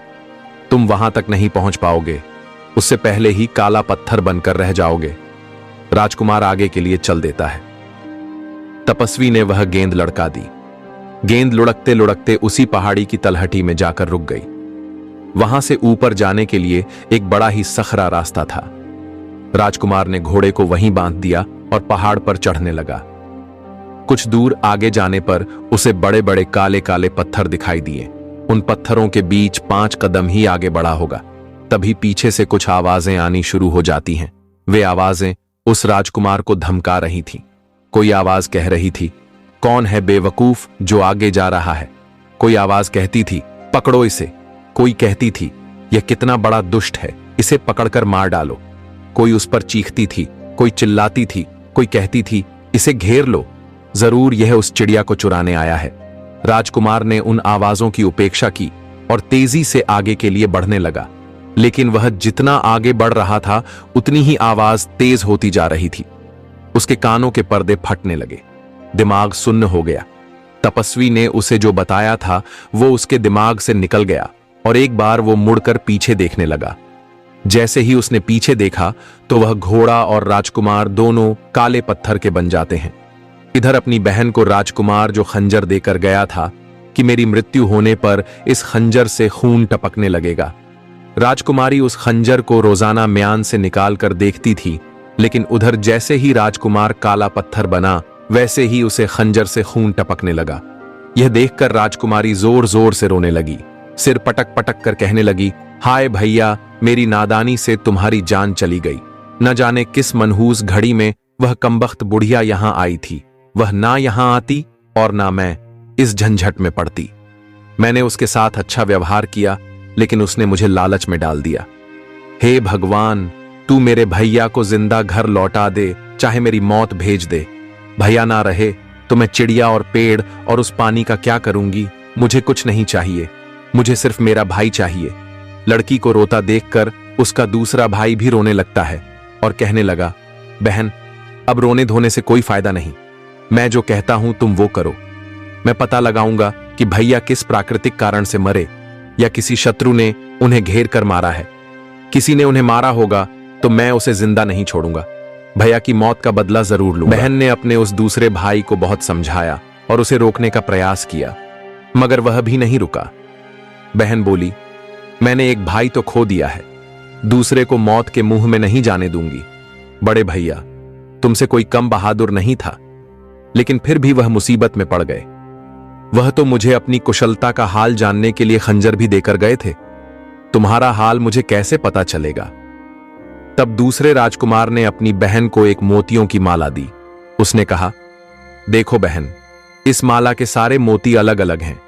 तुम वहां तक नहीं पहुंच पाओगे, उससे पहले ही काला पत्थर बनकर रह जाओगे। राजकुमार आगे के लिए चल देता है। तपस्वी ने वह गेंद लड़का दी। गेंद लुढ़कते लुढ़कते उसी पहाड़ी की तलहटी में जाकर रुक गई। वहां से ऊपर जाने के लिए एक बड़ा ही सखरा रास्ता था। राजकुमार ने घोड़े को वहीं बांध दिया और पहाड़ पर चढ़ने लगा। कुछ दूर आगे जाने पर उसे बड़े बड़े काले काले पत्थर दिखाई दिए। उन पत्थरों के बीच 5 कदम ही आगे बढ़ा होगा, तभी पीछे से कुछ आवाजें आनी शुरू हो जाती हैं। वे आवाजें उस राजकुमार को धमका रही थीं। कोई आवाज कह रही थी, कौन है बेवकूफ जो आगे जा रहा है। कोई आवाज कहती थी, पकड़ो इसे। कोई कहती थी, यह कितना बड़ा दुष्ट है, इसे पकड़कर मार डालो। कोई उस पर चीखती थी, कोई चिल्लाती थी, कोई कहती थी, इसे घेर लो, जरूर यह उस चिड़िया को चुराने आया है। राजकुमार ने उन आवाजों की उपेक्षा की और तेजी से आगे के लिए बढ़ने लगा, लेकिन वह जितना आगे बढ़ रहा था उतनी ही आवाज तेज होती जा रही थी। उसके कानों के पर्दे फटने लगे, दिमाग सुन्न हो गया। तपस्वी ने उसे जो बताया था वो उसके दिमाग से निकल गया और एक बार वो मुड़कर पीछे देखने लगा। जैसे ही उसने पीछे देखा तो वह घोड़ा और राजकुमार दोनों काले पत्थर के बन जाते हैं। इधर अपनी बहन को राजकुमार जो खंजर देकर गया था कि मेरी मृत्यु होने पर इस खंजर से खून टपकने लगेगा। राजकुमारी उस खंजर को रोजाना म्यान से निकाल कर देखती थी, लेकिन उधर जैसे ही राजकुमार काला पत्थर बना वैसे ही उसे खंजर से खून टपकने लगा। यह देखकर राजकुमारी जोर जोर से रोने लगी, सिर पटक पटक कर कहने लगी, हाय भैया, मेरी नादानी से तुम्हारी जान चली गई। न जाने किस मनहूस घड़ी में वह कमबख्त बुढ़िया यहां आई थी। वह ना यहां आती और ना मैं इस झंझट में पड़ती। मैंने उसके साथ अच्छा व्यवहार किया, लेकिन उसने मुझे लालच में डाल दिया। हे भगवान, तू मेरे भैया को जिंदा घर लौटा दे, चाहे मेरी मौत भेज दे। भैया ना रहे तो मैं चिड़िया और पेड़ और उस पानी का क्या करूंगी। मुझे कुछ नहीं चाहिए, मुझे सिर्फ मेरा भाई चाहिए। लड़की को रोता देखकर उसका दूसरा भाई भी रोने लगता है और कहने लगा, बहन, अब रोने धोने से कोई फायदा नहीं। मैं जो कहता हूं तुम वो करो। मैं पता लगाऊंगा कि भैया किस प्राकृतिक कारण से मरे, या किसी शत्रु ने उन्हें घेर कर मारा है। किसी ने उन्हें मारा होगा तो मैं उसे जिंदा नहीं छोड़ूंगा। भैया की मौत का बदला जरूर लूंगा। बहन ने अपने उस दूसरे भाई को बहुत समझाया और उसे रोकने का प्रयास किया, मगर वह भी नहीं रुका। बहन बोली, मैंने एक भाई तो खो दिया है, दूसरे को मौत के मुंह में नहीं जाने दूंगी। बड़े भैया, तुमसे कोई कम बहादुर नहीं था, लेकिन फिर भी वह मुसीबत में पड़ गए। वह तो मुझे अपनी कुशलता का हाल जानने के लिए खंजर भी देकर गए थे। तुम्हारा हाल मुझे कैसे पता चलेगा। तब दूसरे राजकुमार ने अपनी बहन को एक मोतियों की माला दी। उसने कहा, देखो बहन, इस माला के सारे मोती अलग अलग हैं।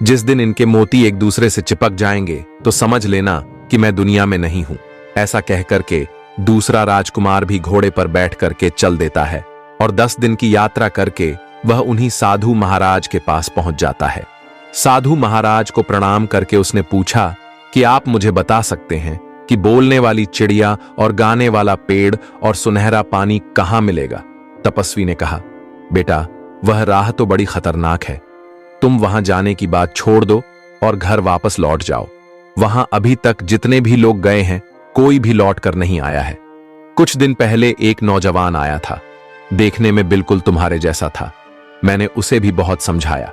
जिस दिन इनके मोती एक दूसरे से चिपक जाएंगे तो समझ लेना कि मैं दुनिया में नहीं हूं। ऐसा कहकर के दूसरा राजकुमार भी घोड़े पर बैठ करके चल देता है और 10 दिन की यात्रा करके वह उन्हीं साधु महाराज के पास पहुंच जाता है। साधु महाराज को प्रणाम करके उसने पूछा कि आप मुझे बता सकते हैं कि बोलने वाली चिड़िया और गाने वाला पेड़ और सुनहरा पानी कहां मिलेगा। तपस्वी ने कहा, बेटा, वह राह तो बड़ी खतरनाक है। तुम वहां जाने की बात छोड़ दो और घर वापस लौट जाओ। वहां अभी तक जितने भी लोग गए हैं कोई भी लौट कर नहीं आया है। कुछ दिन पहले एक नौजवान आया था, देखने में बिल्कुल तुम्हारे जैसा था। मैंने उसे भी बहुत समझाया,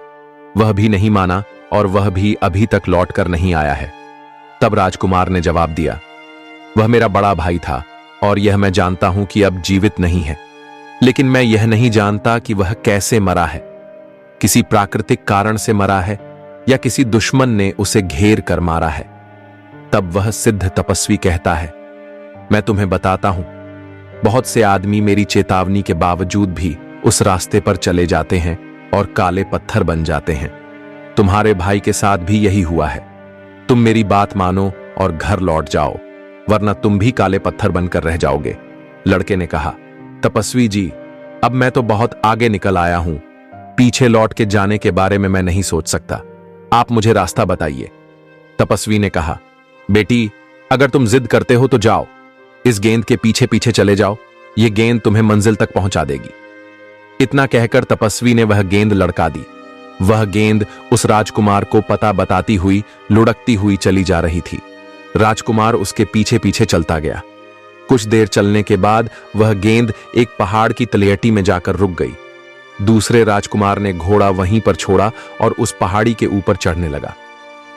वह भी नहीं माना और वह भी अभी तक लौट कर नहीं आया है। तब राजकुमार ने जवाब दिया, वह मेरा बड़ा भाई था और यह मैं जानता हूं कि अब जीवित नहीं है, लेकिन मैं यह नहीं जानता कि वह कैसे मरा है। किसी प्राकृतिक कारण से मरा है या किसी दुश्मन ने उसे घेर कर मारा है। तब वह सिद्ध तपस्वी कहता है, मैं तुम्हें बताता हूं, बहुत से आदमी मेरी चेतावनी के बावजूद भी उस रास्ते पर चले जाते हैं और काले पत्थर बन जाते हैं। तुम्हारे भाई के साथ भी यही हुआ है। तुम मेरी बात मानो और घर लौट जाओ, वरना तुम भी काले पत्थर बनकर रह जाओगे। लड़के ने कहा, तपस्वी जी, अब मैं तो बहुत आगे निकल आया हूं, पीछे लौट के जाने के बारे में मैं नहीं सोच सकता, आप मुझे रास्ता बताइए। तपस्वी ने कहा, बेटी, अगर तुम जिद करते हो तो जाओ, इस गेंद के पीछे पीछे चले जाओ, यह गेंद तुम्हें मंजिल तक पहुंचा देगी। इतना कहकर तपस्वी ने वह गेंद लड़का दी। वह गेंद उस राजकुमार को पता बताती हुई लुढ़कती हुई चली जा रही थी। राजकुमार उसके पीछे पीछे चलता गया। कुछ देर चलने के बाद वह गेंद एक पहाड़ की तलहटी में जाकर रुक गई। दूसरे राजकुमार ने घोड़ा वहीं पर छोड़ा और उस पहाड़ी के ऊपर चढ़ने लगा।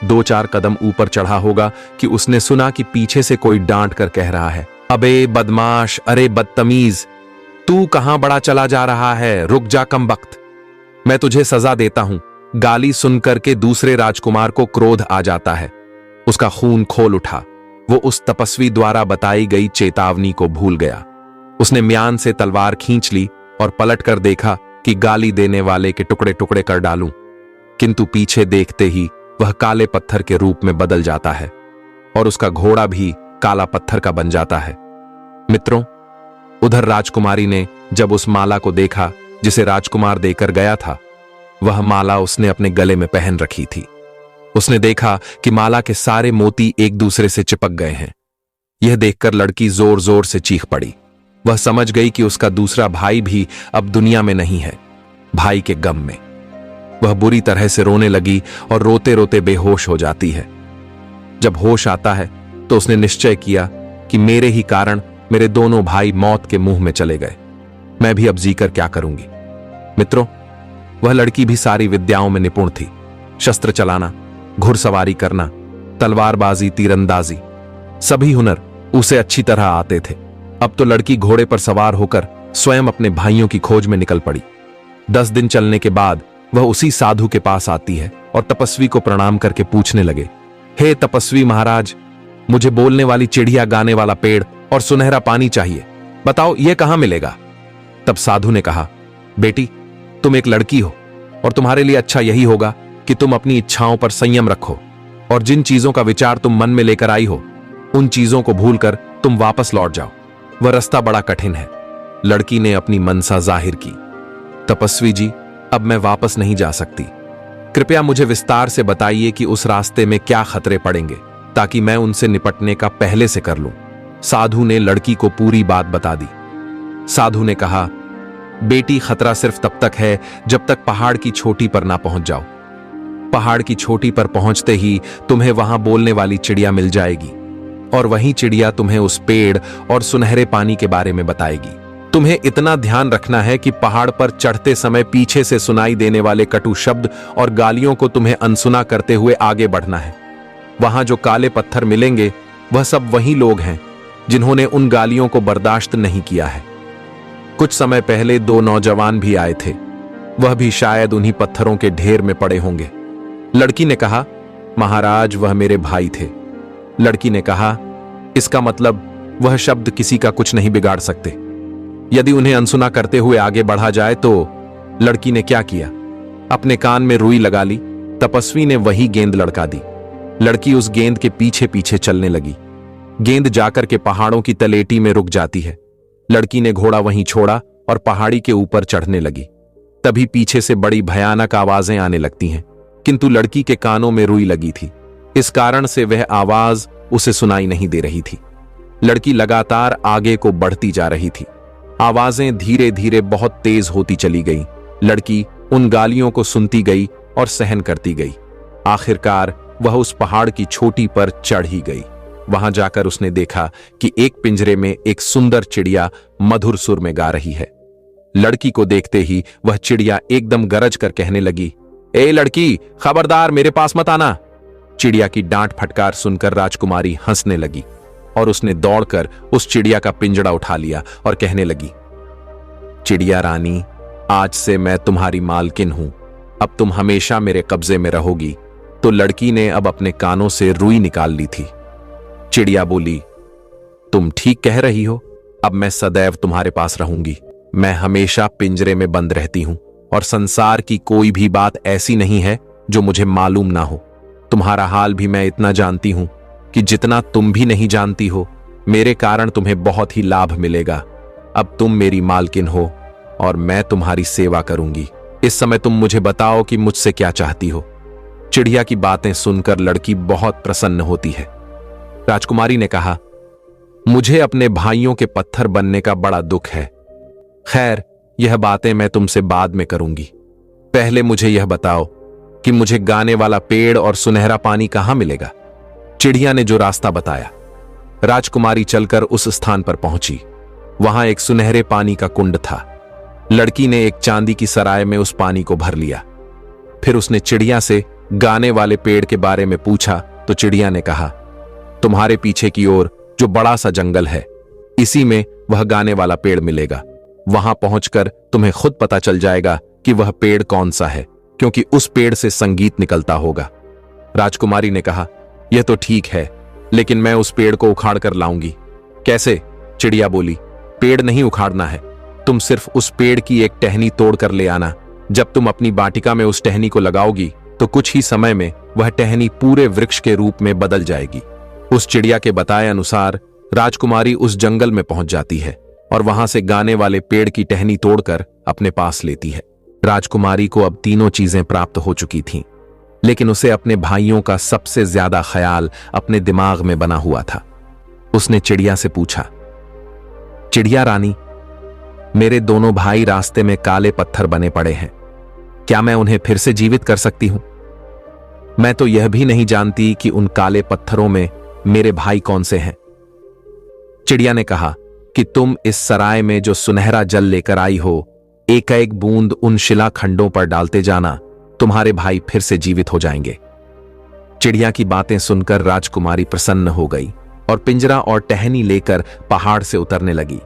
2-4 कदम ऊपर चढ़ा होगा कि उसने सुना कि पीछे से कोई डांट कर कह रहा है, अबे बदमाश, अरे बदतमीज, तू कहां बड़ा चला जा रहा है, रुक जा कमबख्त, मैं तुझे सजा देता हूं। गाली सुनकर के दूसरे राजकुमार को क्रोध आ जाता है। उसका खून खोल उठा। वो उस तपस्वी द्वारा बताई गई चेतावनी को भूल गया। उसने म्यान से तलवार खींच ली और पलट कर देखा कि गाली देने वाले के टुकड़े टुकड़े कर डालूं, किंतु पीछे देखते ही वह काले पत्थर के रूप में बदल जाता है और उसका घोड़ा भी काला पत्थर का बन जाता है। मित्रों, उधर राजकुमारी ने जब उस माला को देखा जिसे राजकुमार देकर गया था, वह माला उसने अपने गले में पहन रखी थी। उसने देखा कि माला के सारे मोती एक दूसरे से चिपक गए हैं। यह देखकर लड़की जोर जोर से चीख पड़ी। वह समझ गई कि उसका दूसरा भाई भी अब दुनिया में नहीं है। भाई के गम में वह बुरी तरह से रोने लगी और रोते रोते बेहोश हो जाती है। जब होश आता है तो उसने निश्चय किया कि मेरे ही कारण मेरे दोनों भाई मौत के मुंह में चले गए, मैं भी अब जीकर क्या करूंगी। मित्रों, वह लड़की भी सारी विद्याओं में निपुण थी। शस्त्र चलाना, घुड़सवारी करना, तलवारबाजी, तीरंदाजी, सभी हुनर उसे अच्छी तरह आते थे। अब तो लड़की घोड़े पर सवार होकर स्वयं अपने भाइयों की खोज में निकल पड़ी। 10 दिन चलने के बाद वह उसी साधु के पास आती है और तपस्वी को प्रणाम करके पूछने लगे, हे तपस्वी महाराज, मुझे बोलने वाली चिड़िया, गाने वाला पेड़ और सुनहरा पानी चाहिए, बताओ यह कहां मिलेगा। तब साधु ने कहा, बेटी, तुम एक लड़की हो और तुम्हारे लिए अच्छा यही होगा कि तुम अपनी इच्छाओं पर संयम रखो और जिन चीजों का विचार तुम मन में लेकर आई हो उन चीजों को भूलकर तुम वापस लौट जाओ। वह रास्ता बड़ा कठिन है। लड़की ने अपनी मनसा जाहिर की, तपस्वी जी, अब मैं वापस नहीं जा सकती, कृपया मुझे विस्तार से बताइए कि उस रास्ते में क्या खतरे पड़ेंगे ताकि मैं उनसे निपटने का पहले से कर लूं। साधु ने लड़की को पूरी बात बता दी। साधु ने कहा, बेटी, खतरा सिर्फ तब तक है जब तक पहाड़ की चोटी पर ना पहुंच जाओ। पहाड़ की चोटी पर पहुंचते ही तुम्हें वहां बोलने वाली चिड़िया मिल जाएगी और वही चिड़िया तुम्हें उस पेड़ और सुनहरे पानी के बारे में बताएगी। तुम्हें इतना ध्यान रखना है कि पहाड़ पर चढ़ते समय पीछे से सुनाई देने वाले कटु शब्द और गालियों को तुम्हें अनसुना करते हुए आगे बढ़ना है। वहां जो काले पत्थर मिलेंगे वह सब वही लोग हैं जिन्होंने उन गालियों को बर्दाश्त नहीं किया है। कुछ समय पहले 2 नौजवान भी आए थे, वह भी शायद उन्हीं पत्थरों के ढेर में पड़े होंगे। लड़की ने कहा, महाराज, वह मेरे भाई थे। लड़की ने कहा, इसका मतलब वह शब्द किसी का कुछ नहीं बिगाड़ सकते। यदि उन्हें अनसुना करते हुए आगे बढ़ा जाए तो। लड़की ने क्या किया, अपने कान में रुई लगा ली। तपस्वी ने वही गेंद लड़का दी। लड़की उस गेंद के पीछे पीछे चलने लगी। गेंद जाकर के पहाड़ों की तलेटी में रुक जाती है। लड़की ने घोड़ा वहीं छोड़ा और पहाड़ी के ऊपर चढ़ने लगी। तभी पीछे से बड़ी भयानक आवाजें आने लगती हैं, किंतु लड़की के कानों में रुई लगी थी, इस कारण से वह आवाज उसे सुनाई नहीं दे रही थी। लड़की लगातार आगे को बढ़ती जा रही थी। आवाजें धीरे धीरे बहुत तेज होती चली गई। लड़की उन गालियों को सुनती गई और सहन करती गई। आखिरकार वह उस पहाड़ की चोटी पर चढ़ ही गई। वहां जाकर उसने देखा कि एक पिंजरे में एक सुंदर चिड़िया मधुर सुर में गा रही है। लड़की को देखते ही वह चिड़िया एकदम गरज कर कहने लगी, ए लड़की, खबरदार, मेरे पास मत आना। चिड़िया की डांट फटकार सुनकर राजकुमारी हंसने लगी और उसने दौड़कर उस चिड़िया का पिंजड़ा उठा लिया और कहने लगी, चिड़िया रानी, आज से मैं तुम्हारी मालकिन हूं, अब तुम हमेशा मेरे कब्जे में रहोगी। तो लड़की ने अब अपने कानों से रुई निकाल ली थी चिड़िया बोली, तुम ठीक कह रही हो। अब मैं सदैव तुम्हारे पास रहूंगी। मैं हमेशा पिंजरे में बंद रहती हूं और संसार की कोई भी बात ऐसी नहीं है जो मुझे मालूम ना हो। तुम्हारा हाल भी मैं इतना जानती हूं कि जितना तुम भी नहीं जानती हो। मेरे कारण तुम्हें बहुत ही लाभ मिलेगा। अब तुम मेरी मालकिन हो और मैं तुम्हारी सेवा करूंगी। इस समय तुम मुझे बताओ कि मुझसे क्या चाहती हो। चिड़िया की बातें सुनकर लड़की बहुत प्रसन्न होती है। राजकुमारी ने कहा, मुझे अपने भाइयों के पत्थर बनने का बड़ा दुख है। खैर, यह बातें मैं तुमसे बाद में करूंगी। पहले मुझे यह बताओ कि मुझे गाने वाला पेड़ और सुनहरा पानी कहां मिलेगा। चिड़िया ने जो रास्ता बताया, राजकुमारी चलकर उस स्थान पर पहुंची। वहां एक सुनहरे पानी का कुंड था। लड़की ने एक चांदी की सराय में उस पानी को भर लिया। फिर उसने चिड़िया से गाने वाले पेड़ के बारे में पूछा तो चिड़िया ने कहा, तुम्हारे पीछे की ओर जो बड़ा सा जंगल है, इसी में वह गाने वाला पेड़ मिलेगा। वहां पहुंचकर तुम्हें खुद पता चल जाएगा कि वह पेड़ कौन सा है, क्योंकि उस पेड़ से संगीत निकलता होगा। राजकुमारी ने कहा, यह तो ठीक है, लेकिन मैं उस पेड़ को उखाड़ कर लाऊंगी। कैसे? चिड़िया बोली, पेड़ नहीं उखाड़ना है। तुम सिर्फ उस पेड़ की एक टहनी तोड़ कर ले आना। जब तुम अपनी बाटिका में उस टहनी को लगाओगी तो कुछ ही समय में वह टहनी पूरे वृक्ष के रूप में बदल जाएगी। उस चिड़िया के बताए अनुसार राजकुमारी उस जंगल में पहुंच जाती है और वहां से गाने वाले पेड़ की टहनी तोड़कर अपने पास लेती है। राजकुमारी को अब तीनों चीजें प्राप्त हो चुकी थीं, लेकिन उसे अपने भाइयों का सबसे ज्यादा ख्याल अपने दिमाग में बना हुआ था। उसने चिड़िया से पूछा, चिड़िया रानी, मेरे दोनों भाई रास्ते में काले पत्थर बने पड़े हैं। क्या मैं उन्हें फिर से जीवित कर सकती हूं? मैं तो यह भी नहीं जानती कि उन काले पत्थरों में मेरे भाई कौन से हैं। चिड़िया ने कहा कि तुम इस सराय में जो सुनहरा जल लेकर आई हो, एक एक बूंद उन शिलाखंडों पर डालते जाना। तुम्हारे भाई फिर से जीवित हो जाएंगे। चिड़िया की बातें सुनकर राजकुमारी प्रसन्न हो गई और पिंजरा और टहनी लेकर पहाड़ से उतरने लगी।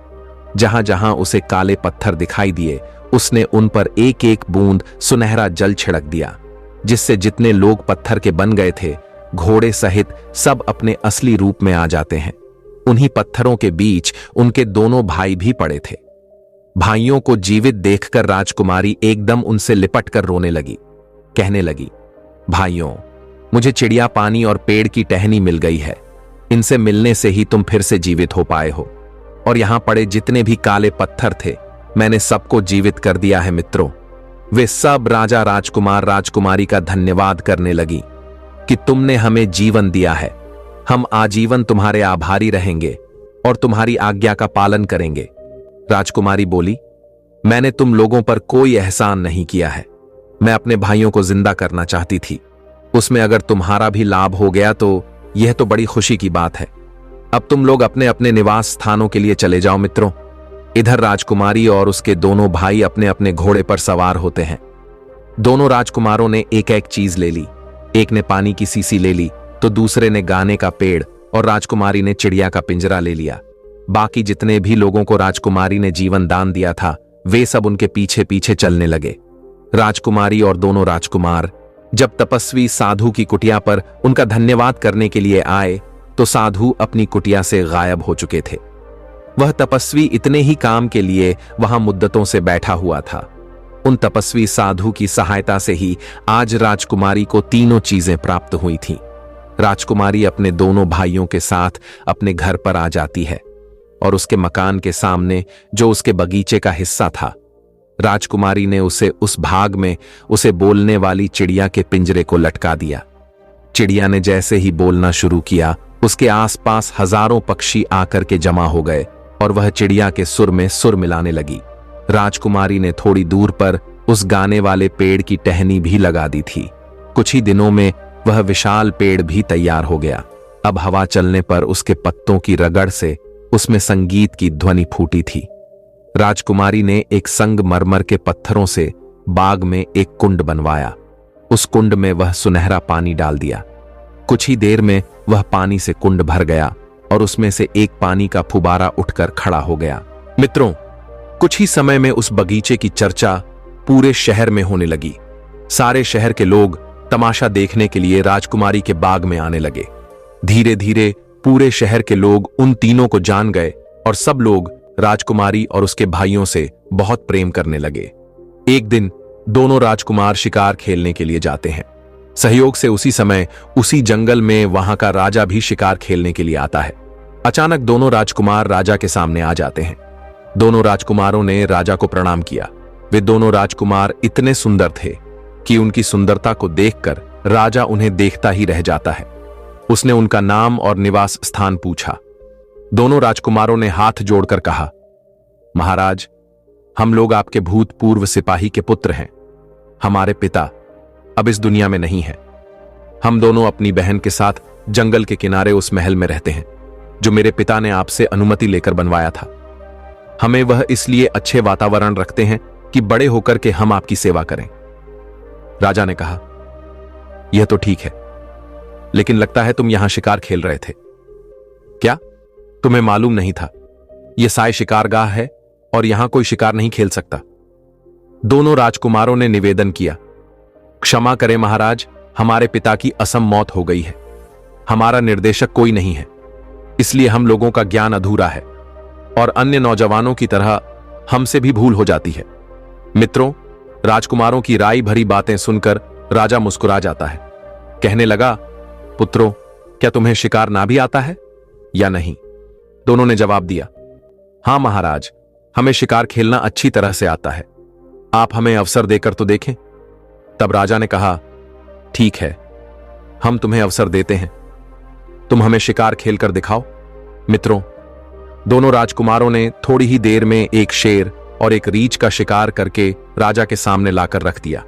जहां जहां उसे काले पत्थर दिखाई दिए, उसने उन पर एक एक बूंद सुनहरा जल छिड़क दिया, जिससे जितने लोग पत्थर के बन गए थे, घोड़े सहित सब अपने असली रूप में आ जाते हैं। उन्हीं पत्थरों के बीच उनके दोनों भाई भी पड़े थे। भाइयों को जीवित देखकर राजकुमारी एकदम उनसे लिपट कर रोने लगी। कहने लगी, भाइयों, मुझे चिड़िया पानी और पेड़ की टहनी मिल गई है। इनसे मिलने से ही तुम फिर से जीवित हो पाए हो। और यहां पड़े जितने भी काले पत्थर थे, मैंने सबको जीवित कर दिया है मित्रों। वे सब राजा राजकुमार राजकुमारी का धन्यवाद करने लगी कि तुमने हमें जीवन दिया है। हम आजीवन तुम्हारे आभारी रहेंगे और तुम्हारी आज्ञा का पालन करेंगे। राजकुमारी बोली, मैंने तुम लोगों पर कोई एहसान नहीं किया है। मैं अपने भाइयों को जिंदा करना चाहती थी। उसमें अगर तुम्हारा भी लाभ हो गया तो यह तो बड़ी खुशी की बात है। अब तुम लोग अपने अपने निवास स्थानों के लिए चले जाओ मित्रों। इधर राजकुमारी और उसके दोनों भाई अपने अपने घोड़े पर सवार होते हैं। दोनों राजकुमारों ने एक एक चीज ले ली। एक ने पानी की सीसी ले ली तो दूसरे ने गाने का पेड़ और राजकुमारी ने चिड़िया का पिंजरा ले लिया। बाकी जितने भी लोगों को राजकुमारी ने जीवन दान दिया था, वे सब उनके पीछे पीछे चलने लगे। राजकुमारी और दोनों राजकुमार जब तपस्वी साधु की कुटिया पर उनका धन्यवाद करने के लिए आए तो साधु अपनी कुटिया से गायब हो चुके थे। वह तपस्वी इतने ही काम के लिए वहां मुद्दतों से बैठा हुआ था। उन तपस्वी साधु की सहायता से ही आज राजकुमारी को तीनों चीजें प्राप्त हुई थीं। राजकुमारी अपने दोनों भाइयों के साथ अपने घर पर आ जाती है और उसके मकान के सामने जो उसके बगीचे का हिस्सा था, राजकुमारी ने उसे उस भाग में उसे बोलने वाली चिड़िया के पिंजरे को लटका दिया। चिड़िया ने जैसे ही बोलना शुरू किया, उसके आसपास हजारों पक्षी आकर के जमा हो गए और वह चिड़िया के सुर में सुर मिलाने लगी। राजकुमारी ने थोड़ी दूर पर उस गाने वाले पेड़ की टहनी भी लगा दी थी। कुछ ही दिनों में वह विशाल पेड़ भी तैयार हो गया। अब हवा चलने पर उसके पत्तों की रगड़ से उसमें संगीत की ध्वनि फूटी थी। राजकुमारी ने एक संगमरमर के पत्थरों से बाग में एक कुंड बनवाया। उस कुंड में वह सुनहरा पानी डाल दिया। कुछ ही देर में वह पानी से कुंड भर गया और उसमें से एक पानी का फुबारा उठकर खड़ा हो गया। मित्रों, कुछ ही समय में उस बगीचे की चर्चा पूरे शहर में होने लगी। सारे शहर के लोग तमाशा देखने के लिए राजकुमारी के बाग में आने लगे। धीरे धीरे पूरे शहर के लोग उन तीनों को जान गए और सब लोग राजकुमारी और उसके भाइयों से बहुत प्रेम करने लगे। एक दिन दोनों राजकुमार शिकार खेलने के लिए जाते हैं। सहयोग से उसी समय उसी जंगल में वहां का राजा भी शिकार खेलने के लिए आता है। अचानक दोनों राजकुमार राजा के सामने आ जाते हैं। दोनों राजकुमारों ने राजा को प्रणाम किया। वे दोनों राजकुमार इतने सुंदर थे कि उनकी सुंदरता को देखकर राजा उन्हें देखता ही रह जाता है। उसने उनका नाम और निवास स्थान पूछा। दोनों राजकुमारों ने हाथ जोड़कर कहा, महाराज, हम लोग आपके भूतपूर्व सिपाही के पुत्र हैं। हमारे पिता अब इस दुनिया में नहीं है। हम दोनों अपनी बहन के साथ जंगल के किनारे उस महल में रहते हैं जो मेरे पिता ने आपसे अनुमति लेकर बनवाया था। हमें वह इसलिए अच्छे वातावरण रखते हैं कि बड़े होकर के हम आपकी सेवा करें। राजा ने कहा, यह तो ठीक है, लेकिन लगता है तुम यहां शिकार खेल रहे थे। क्या तुम्हें मालूम नहीं था? यह साय शिकारगाह है और यहां कोई शिकार नहीं खेल सकता। दोनों राजकुमारों ने निवेदन किया, क्षमा करें महाराज, हमारे पिता की असम मौत हो गई है। हमारा निर्देशक कोई नहीं है, इसलिए हम लोगों का ज्ञान अधूरा है और अन्य नौजवानों की तरह हमसे भी भूल हो जाती है। मित्रों, राजकुमारों की राय भरी बातें सुनकर राजा मुस्कुरा जाता है। कहने लगा, पुत्रों, क्या तुम्हें शिकार ना भी आता है या नहीं? दोनों ने जवाब दिया, हां महाराज, हमें शिकार खेलना अच्छी तरह से आता है। आप हमें अवसर देकर तो देखें। तब राजा ने कहा, ठीक है, हम तुम्हें अवसर देते हैं। तुम हमें शिकार खेलकर दिखाओ। मित्रों, दोनों राजकुमारों ने थोड़ी ही देर में एक शेर और एक रीछ का शिकार करके राजा के सामने लाकर रख दिया।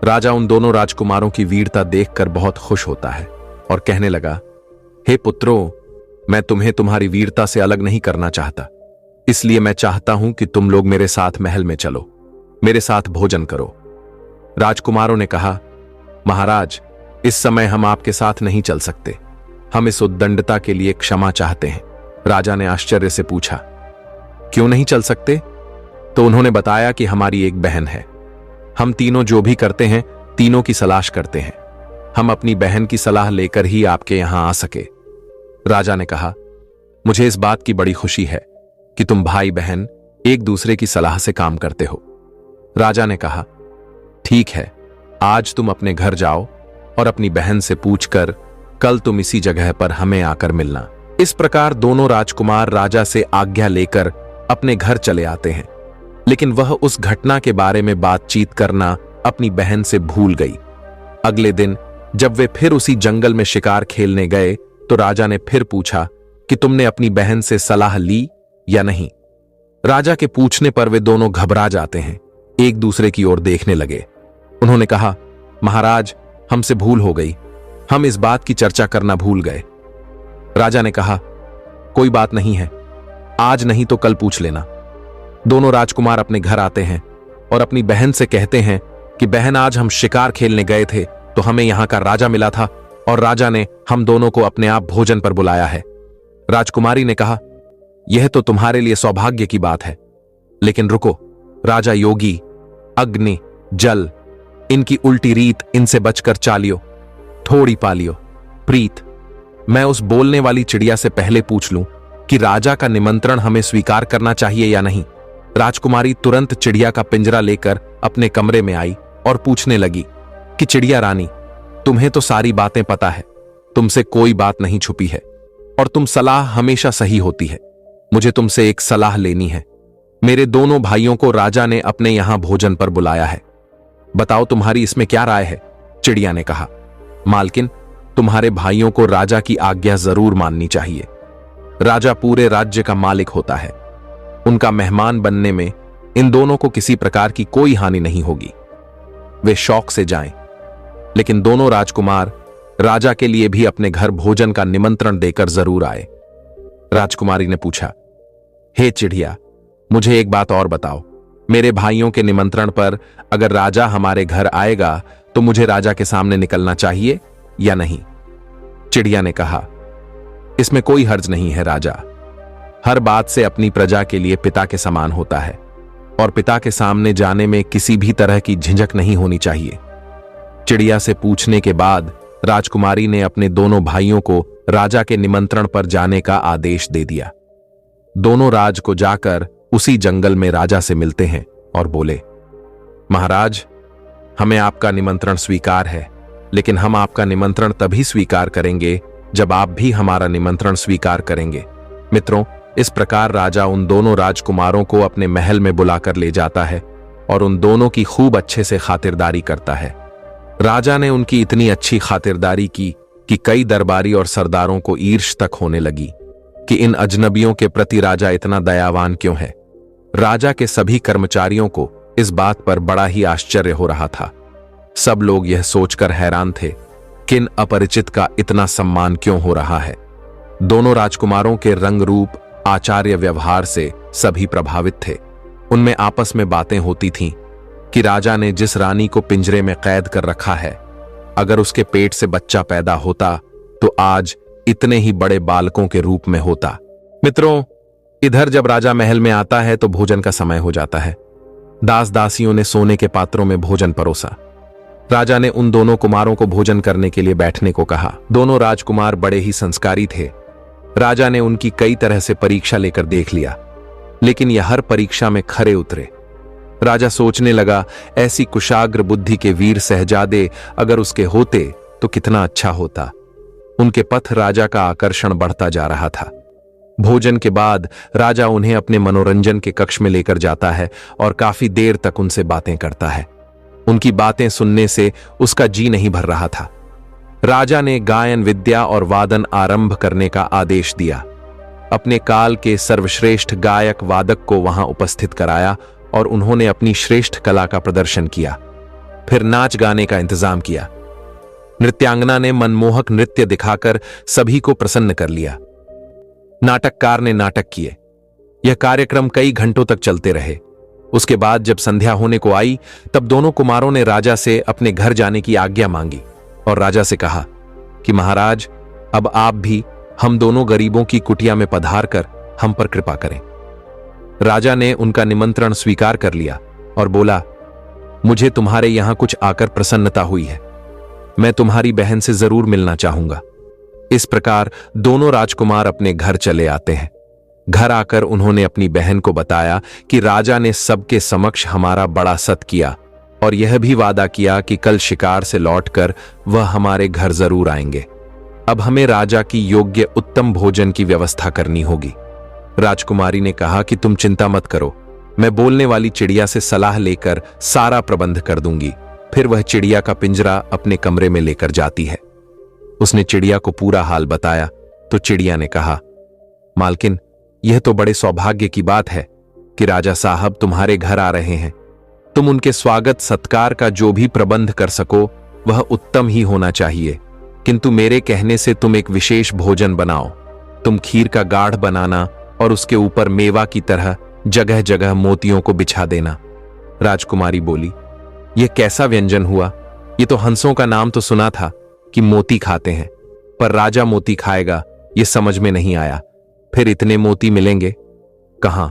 राजा उन दोनों राजकुमारों की वीरता देखकर बहुत खुश होता है और कहने लगा, हे पुत्रों, मैं तुम्हें तुम्हारी वीरता से अलग नहीं करना चाहता, इसलिए मैं चाहता हूं कि तुम लोग मेरे साथ महल में चलो, मेरे साथ भोजन करो। राजकुमारों ने कहा, महाराज, इस समय हम आपके साथ नहीं चल सकते। हम इस उद्दंडता के लिए क्षमा चाहते हैं। राजा ने आश्चर्य से पूछा, क्यों नहीं चल सकते? तो उन्होंने बताया कि हमारी एक बहन है। हम तीनों जो भी करते हैं, तीनों की सलाह करते हैं। हम अपनी बहन की सलाह लेकर ही आपके यहां आ सके। राजा ने कहा, मुझे इस बात की बड़ी खुशी है कि तुम भाई बहन एक दूसरे की सलाह से काम करते हो। राजा ने कहा, ठीक है, आज तुम अपने घर जाओ और अपनी बहन से पूछकर कल तुम इसी जगह पर हमें आकर मिलना। इस प्रकार दोनों राजकुमार राजा से आज्ञा लेकर अपने घर चले आते हैं, लेकिन वह उस घटना के बारे में बातचीत करना अपनी बहन से भूल गई। अगले दिन जब वे फिर उसी जंगल में शिकार खेलने गए तो राजा ने फिर पूछा कि तुमने अपनी बहन से सलाह ली या नहीं। राजा के पूछने पर वे दोनों घबरा जाते हैं, एक दूसरे की ओर देखने लगे। उन्होंने कहा, महाराज, हमसे भूल हो गई, हम इस बात की चर्चा करना भूल गए। राजा ने कहा, कोई बात नहीं है, आज नहीं तो कल पूछ लेना। दोनों राजकुमार अपने घर आते हैं और अपनी बहन से कहते हैं कि बहन, आज हम शिकार खेलने गए थे तो हमें यहां का राजा मिला था और राजा ने हम दोनों को अपने आप भोजन पर बुलाया है। राजकुमारी ने कहा, यह तो तुम्हारे लिए सौभाग्य की बात है, लेकिन रुको, राजा योगी, अग्नि, जल, इनकी उल्टी रीत, इनसे बचकर चालियो, थोड़ी पालियो। प्रीत, मैं उस बोलने वाली चिड़िया से पहले पूछ लूं कि राजा का निमंत्रण हमें स्वीकार करना चाहिए या नहीं। राजकुमारी तुरंत चिड़िया का पिंजरा लेकर अपने कमरे में आई और पूछने लगी कि चिड़िया रानी, तुम्हें तो सारी बातें पता है, तुमसे कोई बात नहीं छुपी है और तुम सलाह हमेशा सही होती है। मुझे तुमसे एक सलाह लेनी है। मेरे दोनों भाइयों को राजा ने अपने यहां भोजन पर बुलाया है, बताओ तुम्हारी इसमें क्या राय है? चिड़िया ने कहा, मालकिन, तुम्हारे भाइयों को राजा की आज्ञा जरूर माननी चाहिए। राजा पूरे राज्य का मालिक होता है, उनका मेहमान बनने में इन दोनों को किसी प्रकार की कोई हानि नहीं होगी। वे शौक से जाएं। लेकिन दोनों राजकुमार राजा के लिए भी अपने घर भोजन का निमंत्रण देकर जरूर आए। राजकुमारी ने पूछा, हे चिड़िया, मुझे एक बात और बताओ, मेरे भाइयों के निमंत्रण पर अगर राजा हमारे घर आएगा तो मुझे राजा के सामने निकलना चाहिए या नहीं? चिड़िया ने कहा, इसमें कोई हर्ज नहीं है राजा। हर बात से अपनी प्रजा के लिए पिता के समान होता है और पिता के सामने जाने में किसी भी तरह की झिझक नहीं होनी चाहिए। चिड़िया से पूछने के बाद राजकुमारी ने अपने दोनों भाइयों को राजा के निमंत्रण पर जाने का आदेश दे दिया। दोनों राज को जाकर उसी जंगल में राजा से मिलते हैं और बोले, महाराज, हमें आपका निमंत्रण स्वीकार है, लेकिन हम आपका निमंत्रण तभी स्वीकार करेंगे जब आप भी हमारा निमंत्रण स्वीकार करेंगे। मित्रों, इस प्रकार राजा उन दोनों राजकुमारों को अपने महल में बुलाकर ले जाता है और उन दोनों की खूब अच्छे से खातिरदारी करता है। राजा ने उनकी इतनी अच्छी खातिरदारी की कि कई दरबारी और सरदारों को ईर्ष्या तक होने लगी कि इन अजनबियों के प्रति राजा इतना दयावान क्यों है। राजा के सभी कर्मचारियों को इस बात पर बड़ा ही आश्चर्य हो रहा था। सब लोग यह सोचकर हैरान थे कि इन अपरिचित का इतना सम्मान क्यों हो रहा है। दोनों राजकुमारों के रंग रूप, आचार्य, व्यवहार से सभी प्रभावित थे। उनमें आपस में बातें होती थीं कि राजा ने जिस रानी को पिंजरे में कैद कर रखा है, अगर उसके पेट से बच्चा पैदा होता तो आज इतने ही बड़े बालकों के रूप में होता। मित्रों, इधर जब राजा महल में आता है तो भोजन का समय हो जाता है। दास दासियों ने सोने के पात्रों में भोजन परोसा। राजा ने उन दोनों कुमारों को भोजन करने के लिए बैठने को कहा। दोनों राजकुमार बड़े ही संस्कारी थे। राजा ने उनकी कई तरह से परीक्षा लेकर देख लिया, लेकिन यह हर परीक्षा में खरे उतरे। राजा सोचने लगा, ऐसी कुशाग्र बुद्धि के वीर शहजादे अगर उसके होते तो कितना अच्छा होता। उनके पथ राजा का आकर्षण बढ़ता जा रहा था। भोजन के बाद राजा उन्हें अपने मनोरंजन के कक्ष में लेकर जाता है और काफी देर तक उनसे बातें करता है। उनकी बातें सुनने से उसका जी नहीं भर रहा था। राजा ने गायन विद्या और वादन आरंभ करने का आदेश दिया। अपने काल के सर्वश्रेष्ठ गायक वादक को वहां उपस्थित कराया और उन्होंने अपनी श्रेष्ठ कला का प्रदर्शन किया। फिर नाच गाने का इंतजाम किया। नृत्यांगना ने मनमोहक नृत्य दिखाकर सभी को प्रसन्न कर लिया। नाटककार ने नाटक किए। यह कार्यक्रम कई घंटों तक चलते रहे। उसके बाद जब संध्या होने को आई, तब दोनों कुमारों ने राजा से अपने घर जाने की आज्ञा मांगी और राजा से कहा कि महाराज, अब आप भी हम दोनों गरीबों की कुटिया में पधार कर हम पर कृपा करें। राजा ने उनका निमंत्रण स्वीकार कर लिया और बोला, मुझे तुम्हारे यहां कुछ आकर प्रसन्नता हुई है। मैं तुम्हारी बहन से जरूर मिलना चाहूंगा। इस प्रकार दोनों राजकुमार अपने घर चले आते हैं। घर आकर उन्होंने अपनी बहन को बताया कि राजा ने सबके समक्ष हमारा बड़ा सत्कार किया और यह भी वादा किया कि कल शिकार से लौटकर वह हमारे घर जरूर आएंगे। अब हमें राजा की योग्य उत्तम भोजन की व्यवस्था करनी होगी। राजकुमारी ने कहा कि तुम चिंता मत करो, मैं बोलने वाली चिड़िया से सलाह लेकर सारा प्रबंध कर दूंगी। फिर वह चिड़िया का पिंजरा अपने कमरे में लेकर जाती है। उसने चिड़िया को पूरा हाल बताया तो चिड़िया ने कहा, मालकिन, यह तो बड़े सौभाग्य की बात है कि राजा साहब तुम्हारे घर आ रहे हैं। तुम उनके स्वागत सत्कार का जो भी प्रबंध कर सको वह उत्तम ही होना चाहिए, किंतु मेरे कहने से तुम एक विशेष भोजन बनाओ। तुम खीर का गाढ़ बनाना और उसके ऊपर मेवा की तरह जगह जगह मोतियों को बिछा देना। राजकुमारी बोली, यह कैसा व्यंजन हुआ? ये तो हंसों का नाम तो सुना था कि मोती खाते हैं, पर राजा मोती खाएगा ये समझ में नहीं आया। फिर इतने मोती मिलेंगे कहां?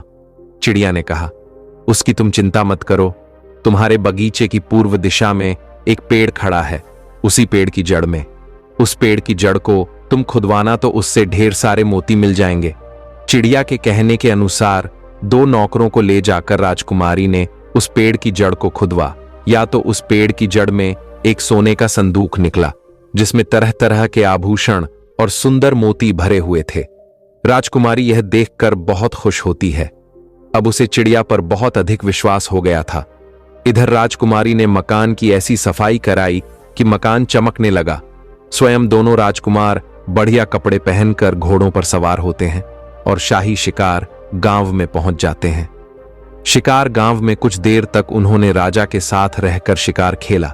चिड़िया ने कहा, उसकी तुम चिंता मत करो। तुम्हारे बगीचे की पूर्व दिशा में एक पेड़ खड़ा है। उसी पेड़ की जड़ में, उस पेड़ की जड़ को तुम खुदवाना तो उससे ढेर सारे मोती मिल जाएंगे। चिड़िया के कहने के अनुसार दो नौकरों को ले जाकर राजकुमारी ने उस पेड़ की जड़ को खुदवा। या तो उस पेड़ की जड़ में एक सोने का संदूक निकला जिसमें तरह तरह के आभूषण और सुंदर मोती भरे हुए थे। राजकुमारी यह देखकर बहुत खुश होती है। अब उसे चिड़िया पर बहुत अधिक विश्वास हो गया था। इधर राजकुमारी ने मकान की ऐसी सफाई कराई कि मकान चमकने लगा। स्वयं दोनों राजकुमार बढ़िया कपड़े पहनकर घोड़ों पर सवार होते हैं और शाही शिकार गांव में पहुंच जाते हैं। शिकार गांव में कुछ देर तक उन्होंने राजा के साथ रहकर शिकार खेला,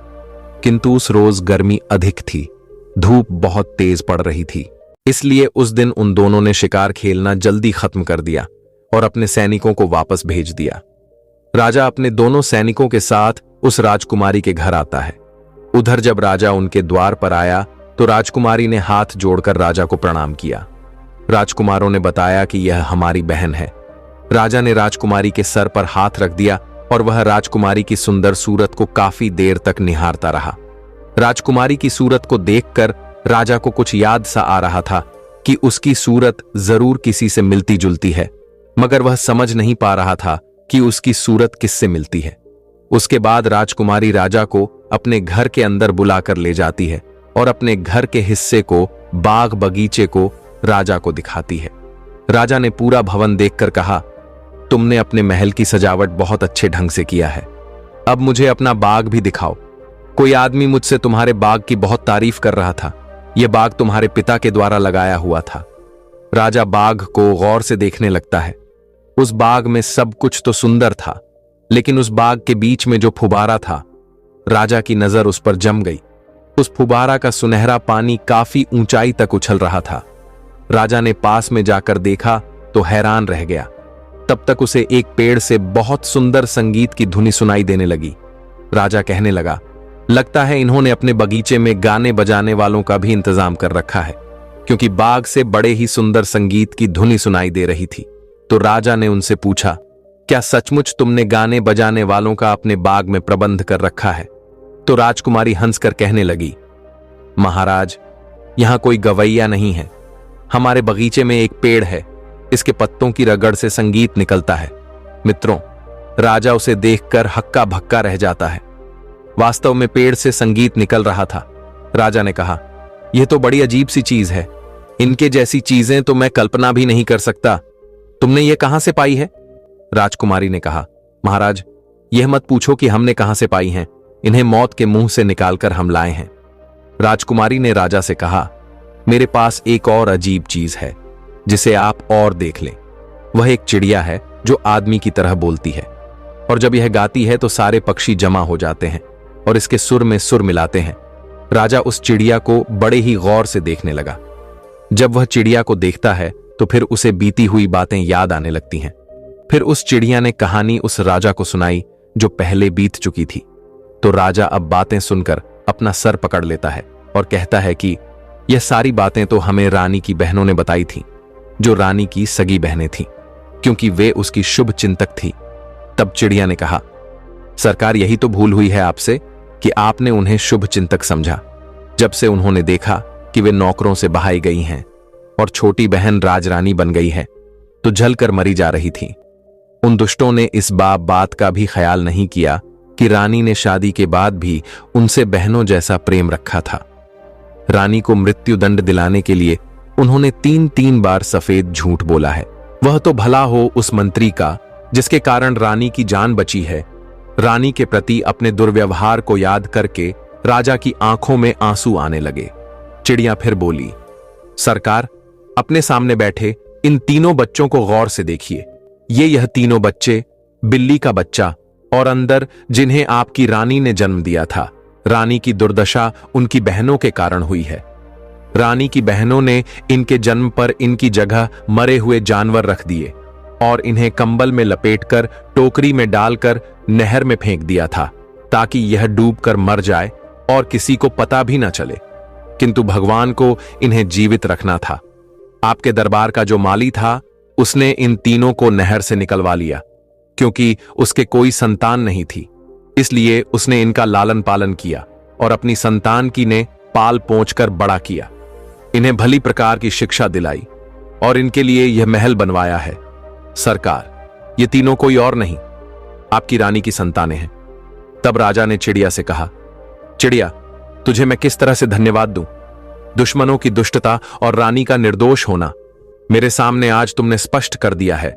किंतु उस रोज गर्मी अधिक थी। धूप बहुत तेज पड़ रही थी, इसलिए उस दिन उन दोनों ने शिकार खेलना जल्दी खत्म कर दिया और अपने सैनिकों को वापस भेज दिया। राजा अपने दोनों सैनिकों के साथ उस राजकुमारी के घर आता है। उधर जब राजा उनके द्वार पर आया तो राजकुमारी ने हाथ जोड़कर राजा को प्रणाम किया। राजकुमारों ने बताया कि यह हमारी बहन है। राजा ने राजकुमारी के सर पर हाथ रख दिया और वह राजकुमारी की सुंदर सूरत को काफी देर तक निहारता रहा। राजकुमारी की सूरत को देखकर राजा को कुछ याद सा आ रहा था कि उसकी सूरत जरूर किसी से मिलती जुलती है, मगर वह समझ नहीं पा रहा था कि उसकी सूरत किससे मिलती है। उसके बाद राजकुमारी राजा को अपने घर के अंदर बुलाकर ले जाती है और अपने घर के हिस्से को, बाग बगीचे को राजा को दिखाती है। राजा ने पूरा भवन देखकर कहा, तुमने अपने महल की सजावट बहुत अच्छे ढंग से किया है, अब मुझे अपना बाग भी दिखाओ। कोई आदमी मुझसे तुम्हारे बाग की बहुत तारीफ कर रहा था। यह बाग तुम्हारे पिता के द्वारा लगाया हुआ था। राजा बाग को गौर से देखने लगता है। उस बाग में सब कुछ तो सुंदर था, लेकिन उस बाग के बीच में जो फुबारा था, राजा की नजर उस पर जम गई। उस फुबारा का सुनहरा पानी काफी ऊंचाई तक उछल रहा था। राजा ने पास में जाकर देखा तो हैरान रह गया। तब तक उसे एक पेड़ से बहुत सुंदर संगीत की धुनी सुनाई देने लगी। राजा कहने लगा, लगता है इन्होंने अपने बगीचे में गाने बजाने वालों का भी इंतजाम कर रखा है, क्योंकि बाग से बड़े ही सुंदर संगीत की धुनी सुनाई दे रही थी। तो राजा ने उनसे पूछा, क्या सचमुच तुमने गाने बजाने वालों का अपने बाग में प्रबंध कर रखा है? तो राजकुमारी हंसकर कहने लगी, महाराज, यहां कोई गवैया नहीं है। हमारे बगीचे में एक पेड़ है, इसके पत्तों की रगड़ से संगीत निकलता है। मित्रों, राजा उसे देखकर हक्का भक्का रह जाता है। वास्तव में पेड़ से संगीत निकल रहा था। राजा ने कहा, यह तो बड़ी अजीब सी चीज है। इनके जैसी चीजें तो मैं कल्पना भी नहीं कर सकता। तुमने ये कहां से पाई है? राजकुमारी ने कहा, महाराज, यह मत पूछो कि हमने कहां से पाई हैं। इन्हें मौत के मुंह से निकालकर हम लाए हैं। राजकुमारी ने राजा से कहा, मेरे पास एक और अजीब चीज है जिसे आप और देख लें। वह एक चिड़िया है जो आदमी की तरह बोलती है, और जब यह गाती है तो सारे पक्षी जमा हो जाते हैं और इसके सुर में सुर मिलाते हैं। राजा उस चिड़िया को बड़े ही गौर से देखने लगा। जब वह चिड़िया को देखता है तो फिर उसे बीती हुई बातें याद आने लगती हैं। फिर उस चिड़िया ने कहानी उस राजा को सुनाई जो पहले बीत चुकी थी। तो राजा अब बातें सुनकर अपना सर पकड़ लेता है और कहता है कि यह सारी बातें तो हमें रानी की बहनों ने बताई थीं, जो रानी की सगी बहनें थीं, क्योंकि वे उसकी शुभ चिंतक थी। तब चिड़िया ने कहा, सरकार, यही तो भूल हुई है आपसे कि आपने उन्हें शुभ चिंतक समझा। जब से उन्होंने देखा कि वे नौकरों से बहाई गई हैं और छोटी बहन राजरानी बन गई है, तो जलकर मरी जा रही थी। उन दुष्टों ने इस बात का भी ख्याल नहीं किया कि रानी ने शादी के बाद भी उनसे बहनों जैसा प्रेम रखा था। रानी को मृत्यु दंड दिलाने के लिए उन्होंने 3 बार सफेद झूठ बोला है। वह तो भला हो उस मंत्री का जिसके कारण रानी की जान बची है। रानी के प्रति अपने दुर्व्यवहार को याद करके राजा की आंखों में आंसू आने लगे। चिड़िया फिर बोली, सरकार, अपने सामने बैठे इन तीनों बच्चों को गौर से देखिए। यह तीनों बच्चे, बिल्ली का बच्चा और अंदर जिन्हें आपकी रानी ने जन्म दिया था। रानी की दुर्दशा उनकी बहनों के कारण हुई है। रानी की बहनों ने इनके जन्म पर इनकी जगह मरे हुए जानवर रख दिए और इन्हें कंबल में लपेटकर टोकरी में डालकर नहर में फेंक दिया था, ताकि यह डूबकर मर जाए और किसी को पता भी ना चले। किंतु भगवान को इन्हें जीवित रखना था। आपके दरबार का जो माली था, उसने इन तीनों को नहर से निकलवा लिया, क्योंकि उसके कोई संतान नहीं थी। इसलिए उसने इनका लालन पालन किया और अपनी संतान की ने पाल पोंछकर बड़ा किया। इन्हें भली प्रकार की शिक्षा दिलाई और इनके लिए यह महल बनवाया है। सरकार, ये तीनों कोई और नहीं, आपकी रानी की संतानें हैं। तब राजा ने चिड़िया से कहा, चिड़िया, तुझे मैं किस तरह से धन्यवाद दूं? दुश्मनों की दुष्टता और रानी का निर्दोष होना मेरे सामने आज तुमने स्पष्ट कर दिया है।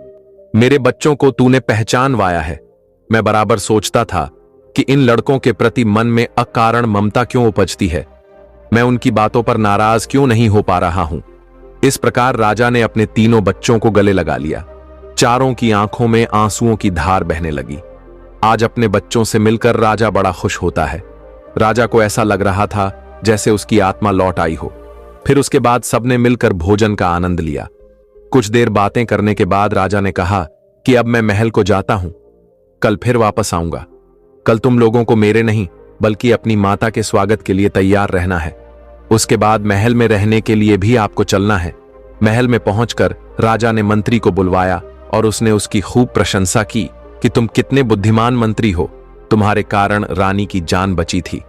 मेरे बच्चों को तूने पहचानवाया है। मैं बराबर सोचता था कि इन लड़कों के प्रति मन में अकारण ममता क्यों उपजती है। मैं उनकी बातों पर नाराज क्यों नहीं हो पा रहा हूं। इस प्रकार राजा ने अपने तीनों बच्चों को गले लगा लिया। चारों की आंखों में आंसुओं की धार बहने लगी। आज अपने बच्चों से मिलकर राजा बड़ा खुश होता है। राजा को ऐसा लग रहा था जैसे उसकी आत्मा लौट आई हो। फिर उसके बाद सबने मिलकर भोजन का आनंद लिया। कुछ देर बातें करने के बाद राजा ने कहा कि अब मैं महल को जाता हूं, कल फिर वापस आऊंगा। कल तुम लोगों को मेरे नहीं बल्कि अपनी माता के स्वागत के लिए तैयार रहना है। उसके बाद महल में रहने के लिए भी आपको चलना है। महल में पहुंचकर राजा ने मंत्री को बुलवाया और उसने उसकी खूब प्रशंसा की कि तुम कितने बुद्धिमान मंत्री हो, तुम्हारे कारण रानी की जान बची थी।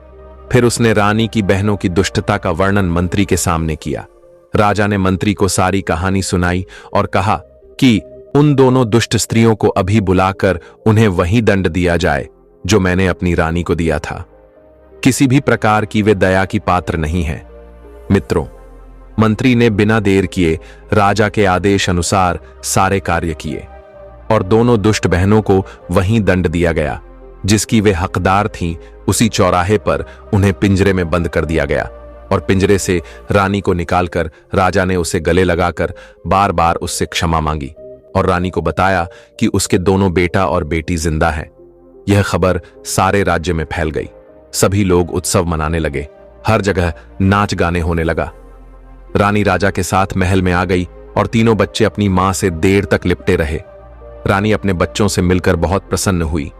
फिर उसने रानी की बहनों की दुष्टता का वर्णन मंत्री के सामने किया। राजा ने मंत्री को सारी कहानी सुनाई और कहा कि उन दोनों दुष्ट स्त्रियों को अभी बुलाकर उन्हें वही दंड दिया जाए जो मैंने अपनी रानी को दिया था। किसी भी प्रकार की वे दया की पात्र नहीं है। मित्रों, मंत्री ने बिना देर किए राजा के आदेश अनुसार सारे कार्य किए और दोनों दुष्ट बहनों को वही दंड दिया गया जिसकी वे हकदार थीं। उसी चौराहे पर उन्हें पिंजरे में बंद कर दिया गया और पिंजरे से रानी को निकालकर राजा ने उसे गले लगाकर बार बार उससे क्षमा मांगी और रानी को बताया कि उसके दोनों बेटा और बेटी जिंदा हैं। यह खबर सारे राज्य में फैल गई। सभी लोग उत्सव मनाने लगे। हर जगह नाच गाने होने लगा। रानी राजा के साथ महल में आ गई और तीनों बच्चे अपनी मां से देर तक लिपटे रहे। रानी अपने बच्चों से मिलकर बहुत प्रसन्न हुई।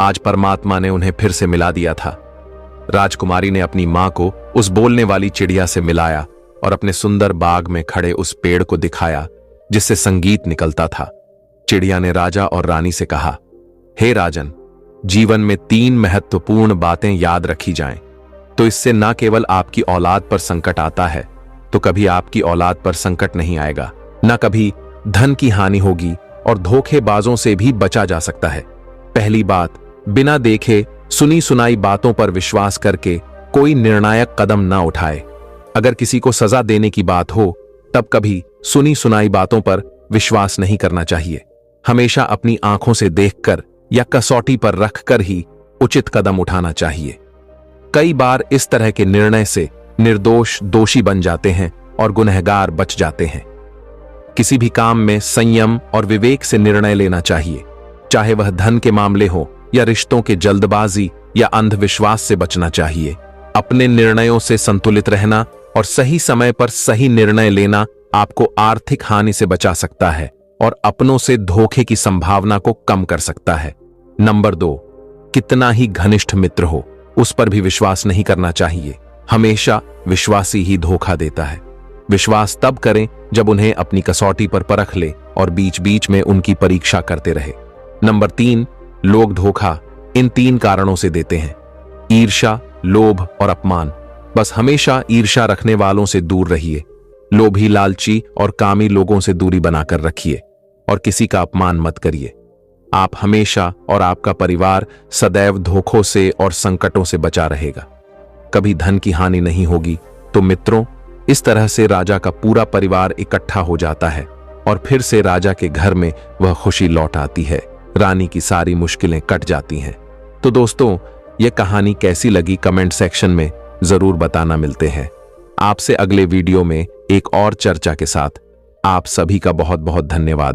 आज परमात्मा ने उन्हें फिर से मिला दिया था। राजकुमारी ने अपनी मां को उस बोलने वाली चिड़िया से मिलाया और अपने सुंदर बाग में खड़े उस पेड़ को दिखाया जिससे संगीत निकलता था। चिड़िया ने राजा और रानी से कहा, हे राजन, जीवन में 3 महत्वपूर्ण बातें याद रखी जाएं, तो इससे न केवल आपकी औलाद पर संकट आता है, तो कभी आपकी औलाद पर संकट नहीं आएगा। न कभी धन की हानि होगी और धोखेबाजों से भी बचा जा सकता है। पहली बात, बिना देखे सुनी सुनाई बातों पर विश्वास करके कोई निर्णायक कदम न उठाए। अगर किसी को सजा देने की बात हो तब कभी सुनी सुनाई बातों पर विश्वास नहीं करना चाहिए। हमेशा अपनी आंखों से देखकर या कसौटी पर रखकर ही उचित कदम उठाना चाहिए। कई बार इस तरह के निर्णय से निर्दोष दोषी बन जाते हैं और गुनहगार बच जाते हैं। किसी भी काम में संयम और विवेक से निर्णय लेना चाहिए, चाहे वह धन के मामले हो या रिश्तों के जल्दबाजी या अंधविश्वास से बचना चाहिए। अपने निर्णयों से संतुलित रहना और सही समय पर सही निर्णय लेना आपको आर्थिक हानि से बचा सकता है और अपनों से धोखे की संभावना को कम कर सकता है। नंबर 2, कितना ही घनिष्ठ मित्र हो, उस पर भी विश्वास नहीं करना चाहिए। हमेशा विश्वासी ही धोखा देता है। विश्वास तब करें जब उन्हें अपनी कसौटी पर परख ले और बीच बीच में उनकी परीक्षा करते रहे। नंबर 3, लोग धोखा इन 3 कारणों से देते हैं: ईर्ष्या, लोभ और अपमान। बस हमेशा ईर्ष्या रखने वालों से दूर रहिए। लोभी, लालची और कामी लोगों से दूरी बनाकर रखिए और किसी का अपमान मत करिए। आप हमेशा और आपका परिवार सदैव धोखों से और संकटों से बचा रहेगा। कभी धन की हानि नहीं होगी। तो मित्रों, इस तरह से राजा का पूरा परिवार इकट्ठा हो जाता है और फिर से राजा के घर में वह खुशी लौट आती है। रानी की सारी मुश्किलें कट जाती हैं। तो दोस्तों, यह कहानी कैसी लगी कमेंट सेक्शन में जरूर बताना। मिलते हैं आपसे अगले वीडियो में एक और चर्चा के साथ। आप सभी का बहुत बहुत धन्यवाद।